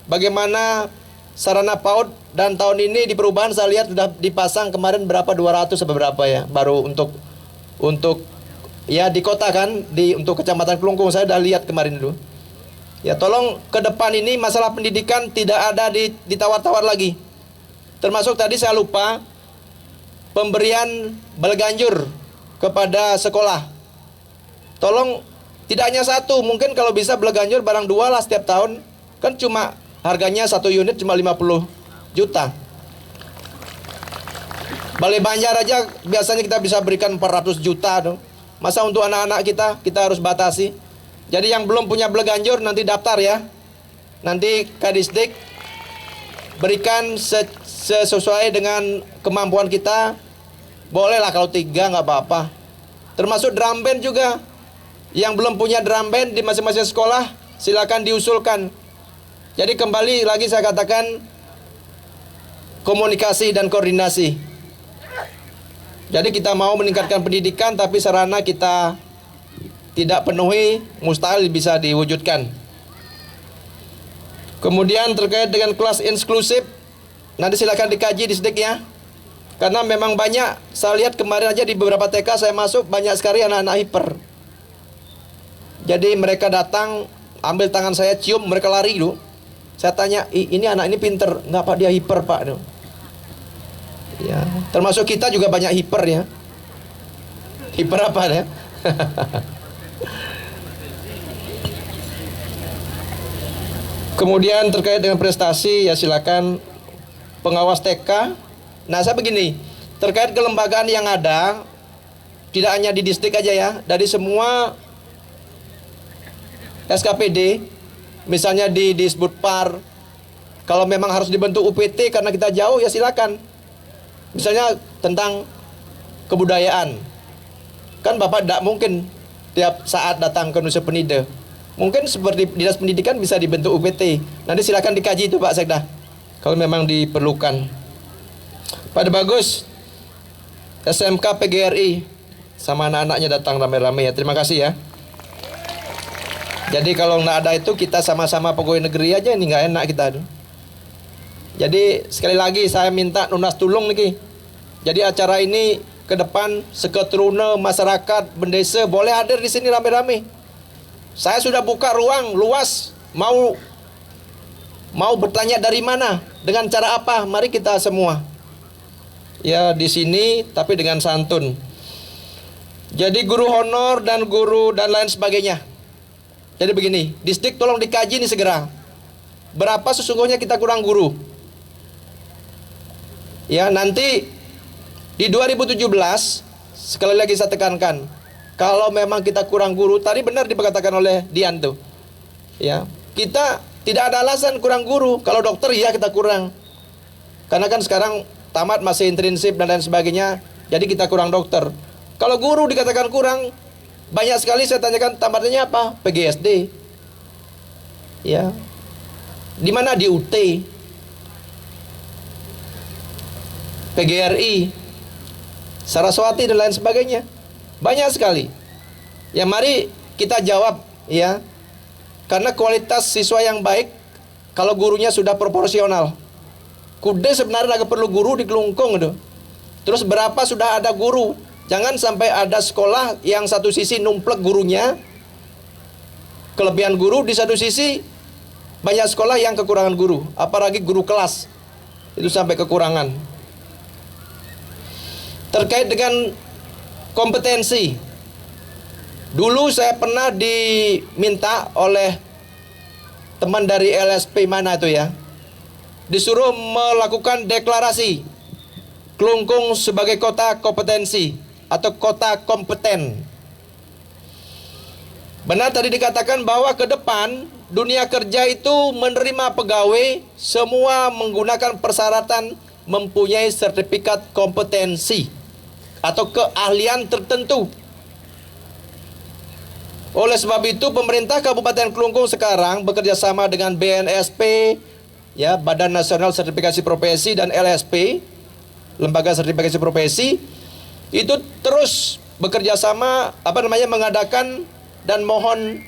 Bagaimana sarana PAUD, dan tahun ini di perubahan saya lihat sudah dipasang kemarin berapa 200 atau berapa ya, baru untuk ya di kota kan, untuk Kecamatan Klungkung saya sudah lihat kemarin dulu. Ya, tolong ke depan ini masalah pendidikan tidak ada ditawar-tawar lagi. Termasuk tadi saya lupa pemberian belganjur kepada sekolah. Tolong tidak hanya satu, mungkin kalau bisa belganjur barang dua lah setiap tahun. Kan cuma harganya satu unit cuma 50 juta. Balai Banjar aja biasanya kita bisa berikan 400 juta. Masa untuk anak-anak kita harus batasi. Jadi yang belum punya Beleganjur nanti daftar ya. Nanti Kadisdik berikan sesuai dengan kemampuan kita. Bolehlah kalau 3 nggak apa-apa. Termasuk drum band juga. Yang belum punya drum band di masing-masing sekolah silakan diusulkan. Jadi kembali lagi saya katakan komunikasi dan koordinasi. Jadi kita mau meningkatkan pendidikan tapi sarana kita tidak penuhi, mustahil bisa diwujudkan. Kemudian terkait dengan kelas inklusif, nanti silakan dikaji di SDIK ya. Karena memang banyak, saya lihat kemarin aja di beberapa TK saya masuk, banyak sekali anak-anak hiper. Jadi mereka datang, ambil tangan saya, cium, mereka lari dulu. Saya tanya, ini anak ini pinter, nggak Pak, dia hiper Pak. Ya, termasuk kita juga banyak hiper ya. Hiper apa ya? Kemudian terkait dengan prestasi ya silakan pengawas TK. Nah saya begini, terkait kelembagaan yang ada, tidak hanya di distrik aja ya, dari semua SKPD, misalnya di Disbudpar, kalau memang harus dibentuk UPT karena kita jauh ya silakan. Misalnya tentang kebudayaan, kan Bapak tidak mungkin tiap saat datang ke Nusa Penida. Mungkin seperti Dinas Pendidikan bisa dibentuk UPT. Nanti silakan dikaji itu Pak Sekda, kalau memang diperlukan. Pada bagus SMK PGRI sama anak-anaknya datang rame-rame ya. Terima kasih ya. Jadi kalau nggak ada itu kita sama-sama pegawai negeri aja, ini nggak enak kita. Jadi sekali lagi saya minta nunas tulung nih. Jadi acara ini ke depan seketuruna masyarakat bendesa boleh hadir di sini rame-rame. Saya sudah buka ruang luas, mau bertanya dari mana, dengan cara apa, mari kita semua. Ya di sini tapi dengan santun. Jadi guru honor dan guru dan lain sebagainya. Jadi begini, distrik tolong dikaji nih segera. Berapa sesungguhnya kita kurang guru? Ya nanti di 2017 sekali lagi saya tekankan, kalau memang kita kurang guru, tadi benar dikatakan oleh Dian tuh. Ya, kita tidak ada alasan kurang guru. Kalau dokter ya kita kurang. Karena kan sekarang tamat masih intrinsip dan lain sebagainya, jadi kita kurang dokter. Kalau guru dikatakan kurang, banyak sekali saya tanyakan tamatnya apa? PGSD. Ya. Di mana di UT? PGRI, Saraswati dan lain sebagainya. Banyak sekali. Ya mari kita jawab ya. Karena kualitas siswa yang baik kalau gurunya sudah proporsional. Kude sebenarnya agak perlu guru di Kelungkung itu. Terus berapa sudah ada guru? Jangan sampai ada sekolah yang satu sisi numplek gurunya, kelebihan guru, di satu sisi banyak sekolah yang kekurangan guru, apalagi guru kelas itu sampai kekurangan. Terkait dengan kompetensi, dulu saya pernah diminta oleh teman dari LSP mana itu ya, disuruh melakukan deklarasi Kelungkung sebagai kota kompetensi atau kota kompeten. Benar tadi dikatakan bahwa ke depan dunia kerja itu menerima pegawai semua menggunakan persyaratan mempunyai sertifikat kompetensi atau keahlian tertentu. Oleh sebab itu pemerintah Kabupaten Kelungkung sekarang bekerja sama dengan BNSP, ya, Badan Nasional Sertifikasi Profesi, dan LSP, Lembaga Sertifikasi Profesi, itu terus bekerja sama mengadakan dan mohon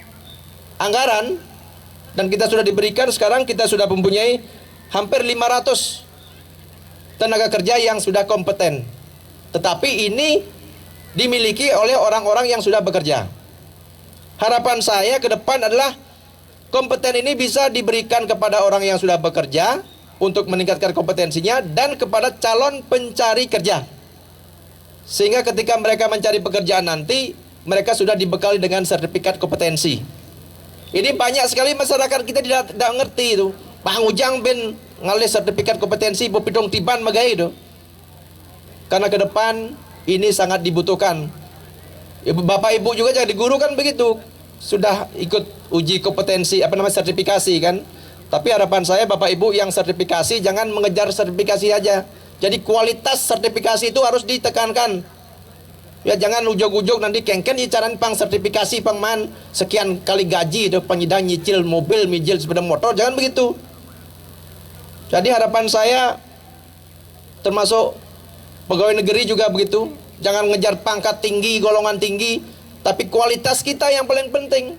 anggaran, dan kita sudah diberikan. Sekarang kita sudah mempunyai hampir 500 tenaga kerja yang sudah kompeten. Tetapi ini dimiliki oleh orang-orang yang sudah bekerja. Harapan saya ke depan adalah kompeten ini bisa diberikan kepada orang yang sudah bekerja untuk meningkatkan kompetensinya dan kepada calon pencari kerja. Sehingga ketika mereka mencari pekerjaan nanti, mereka sudah dibekali dengan sertifikat kompetensi. Ini banyak sekali masyarakat kita tidak ngerti itu. Pak Ujang ben ngalih sertifikat kompetensi bopidong tiban magai itu. Karena ke depan ini sangat dibutuhkan. Bapak Ibu juga jadi guru kan begitu. sudah ikut uji kompetensi sertifikasi kan. Tapi harapan saya Bapak Ibu yang sertifikasi jangan mengejar sertifikasi aja. Jadi kualitas sertifikasi itu harus ditekankan. Ya jangan ujug-ujug nanti kengken icaran pang sertifikasi pang man sekian kali gaji itu pengidang nyicil mobil, nyicil sepeda motor, jangan begitu. Jadi harapan saya termasuk pegawai negeri juga begitu. Jangan ngejar pangkat tinggi, golongan tinggi, tapi kualitas kita yang paling penting.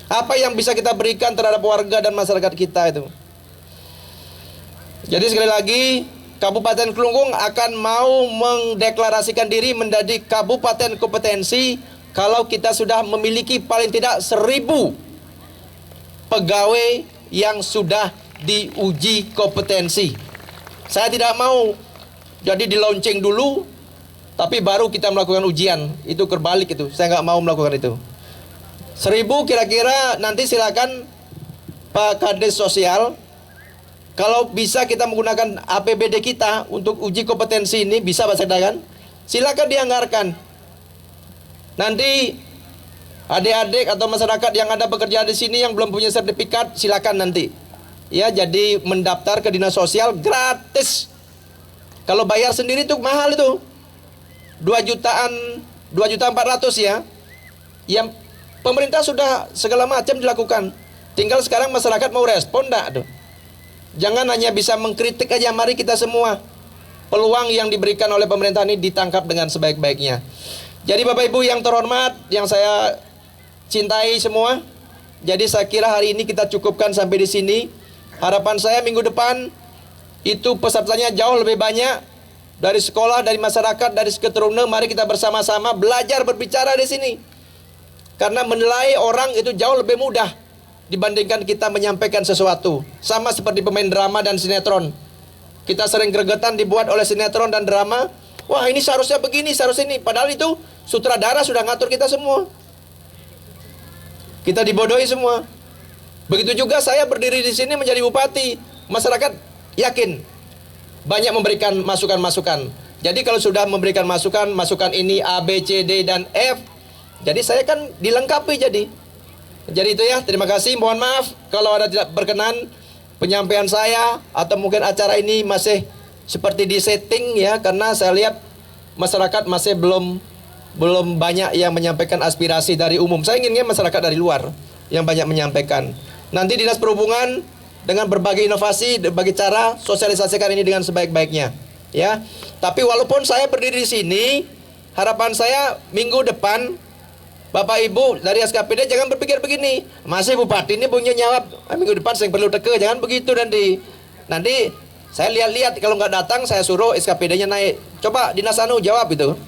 Apa yang bisa kita berikan terhadap warga dan masyarakat kita itu. Jadi sekali lagi, Kabupaten Kelungkung akan mau mendeklarasikan diri menjadi kabupaten kompetensi kalau kita sudah memiliki paling tidak 1.000 pegawai yang sudah diuji kompetensi. Saya tidak mau jadi di launching dulu, tapi baru kita melakukan ujian. Itu terbalik itu, saya nggak mau melakukan itu. 1.000 kira-kira nanti silakan Pak Kades Sosial, kalau bisa kita menggunakan APBD kita untuk uji kompetensi ini, bisa Pak Sekda kan? Silakan dianggarkan. Nanti adik-adik atau masyarakat yang ada bekerja di sini yang belum punya sertifikat, silakan nanti. Ya, jadi mendaftar ke dinas sosial gratis. Kalau bayar sendiri itu mahal itu. 2.400.000 ya. Yang pemerintah sudah segala macam dilakukan. Tinggal sekarang masyarakat mau respon enggak tuh. Jangan hanya bisa mengkritik aja, mari kita semua peluang yang diberikan oleh pemerintah ini ditangkap dengan sebaik-baiknya. Jadi Bapak Ibu yang terhormat, yang saya cintai semua, jadi saya kira hari ini kita cukupkan sampai di sini. Harapan saya minggu depan itu pesertanya jauh lebih banyak dari sekolah, dari masyarakat, dari keturunan. Mari kita bersama-sama belajar berbicara di sini. Karena menilai orang itu jauh lebih mudah dibandingkan kita menyampaikan sesuatu. Sama seperti pemain drama dan sinetron. Kita sering gregetan dibuat oleh sinetron dan drama. Wah, ini seharusnya begini, seharusnya ini. Padahal itu sutradara sudah ngatur kita semua. Kita dibodohi semua. Begitu juga saya berdiri di sini menjadi bupati. Masyarakat yakin banyak memberikan masukan-masukan. Jadi kalau sudah memberikan masukan ini A, B, C, D, dan F, jadi saya kan dilengkapi jadi. Jadi itu ya, terima kasih. Mohon maaf kalau ada tidak berkenan penyampaian saya atau mungkin acara ini masih seperti di setting ya, karena saya lihat masyarakat masih belum banyak yang menyampaikan aspirasi dari umum. Saya inginnya masyarakat dari luar yang banyak menyampaikan. Nanti Dinas Perhubungan dengan berbagai inovasi, berbagai cara sosialisasikan ini dengan sebaik-baiknya ya. Tapi walaupun saya berdiri di sini, harapan saya minggu depan Bapak Ibu dari SKPD jangan berpikir begini, masih bupati ini punya jawab minggu depan saya perlu teke, jangan begitu nanti saya lihat kalau nggak datang saya suruh SKPD-nya naik, coba dinas anu jawab itu,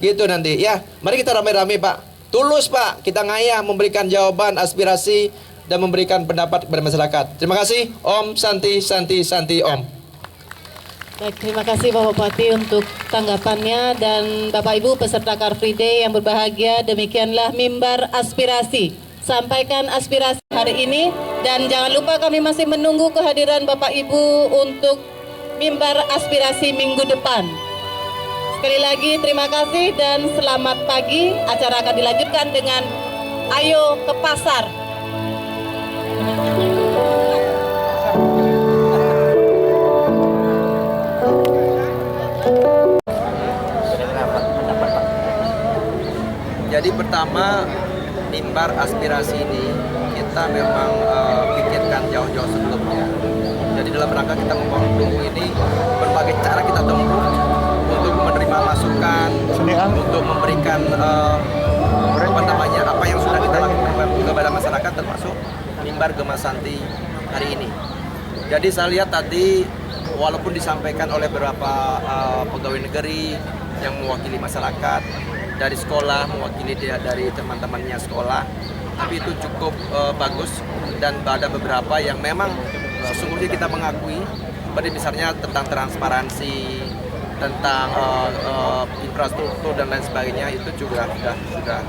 gitu nanti ya. Mari kita rame-rame Pak, tulus Pak, kita ngayah memberikan jawaban aspirasi dan memberikan pendapat kepada masyarakat. Terima kasih. Om Santi Santi Santi Om. Baik, terima kasih Bapak Bupati untuk tanggapannya dan Bapak Ibu peserta Car Free Day yang berbahagia. Demikianlah mimbar aspirasi. Sampaikan aspirasi hari ini dan jangan lupa kami masih menunggu kehadiran Bapak Ibu untuk mimbar aspirasi minggu depan. Sekali lagi terima kasih dan selamat pagi. Acara akan dilanjutkan dengan Ayo ke Pasar. Jadi pertama, mimbar aspirasi ini kita memang pikirkan jauh-jauh sebelumnya. Jadi dalam rangka kita membangun ini, berbagai cara kita tempuh untuk menerima masukan, untuk memberikan apa yang sudah kita lakukan kepada masyarakat, termasuk mimbar Gema Santi hari ini. Jadi saya lihat tadi, walaupun disampaikan oleh beberapa pegawai negeri yang mewakili masyarakat, dari sekolah, mewakili dari teman-temannya sekolah, tapi itu cukup bagus. Dan ada beberapa yang memang sesungguhnya kita mengakui, pada misalnya tentang transparansi, tentang infrastruktur dan lain sebagainya, itu juga sudah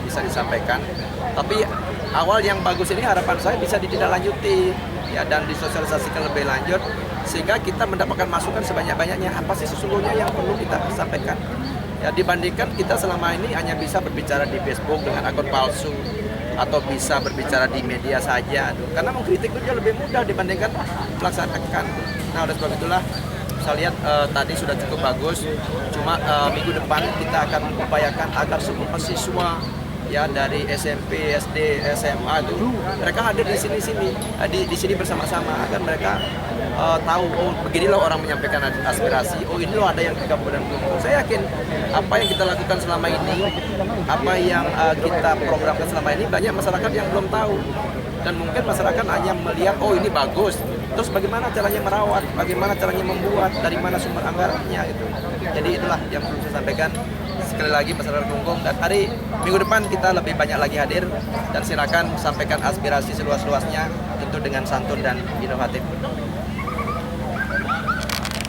bisa disampaikan. Tapi awal yang bagus ini harapan saya bisa ditindaklanjuti ya, dan disosialisasikan lebih lanjut sehingga kita mendapatkan masukan sebanyak-banyaknya apa sih sesungguhnya yang perlu kita sampaikan. Ya, dibandingkan kita selama ini hanya bisa berbicara di Facebook dengan akun palsu atau bisa berbicara di media saja. Karena mengkritik itu jauh lebih mudah dibandingkan melaksanakan. Nah, oleh sebab itulah saya lihat tadi sudah cukup bagus. Cuma minggu depan kita akan upayakan agar semua siswa ya dari SMP, SD, SMA itu mereka hadir di sini bersama-sama agar mereka tahu, oh beginilah orang menyampaikan aspirasi, oh ini loh ada yang di Kabupaten Kelungkung. Saya yakin apa yang kita lakukan selama ini, apa yang kita programkan selama ini, banyak masyarakat yang belum tahu. Dan mungkin masyarakat hanya melihat, oh ini bagus, terus bagaimana caranya merawat, bagaimana caranya membuat, dari mana sumber anggarannya gitu. Jadi itulah yang perlu saya sampaikan. Sekali lagi masyarakat Kelungkung, dan hari minggu depan kita lebih banyak lagi hadir, dan silakan sampaikan aspirasi seluas-luasnya, tentu dengan santun dan inovatif.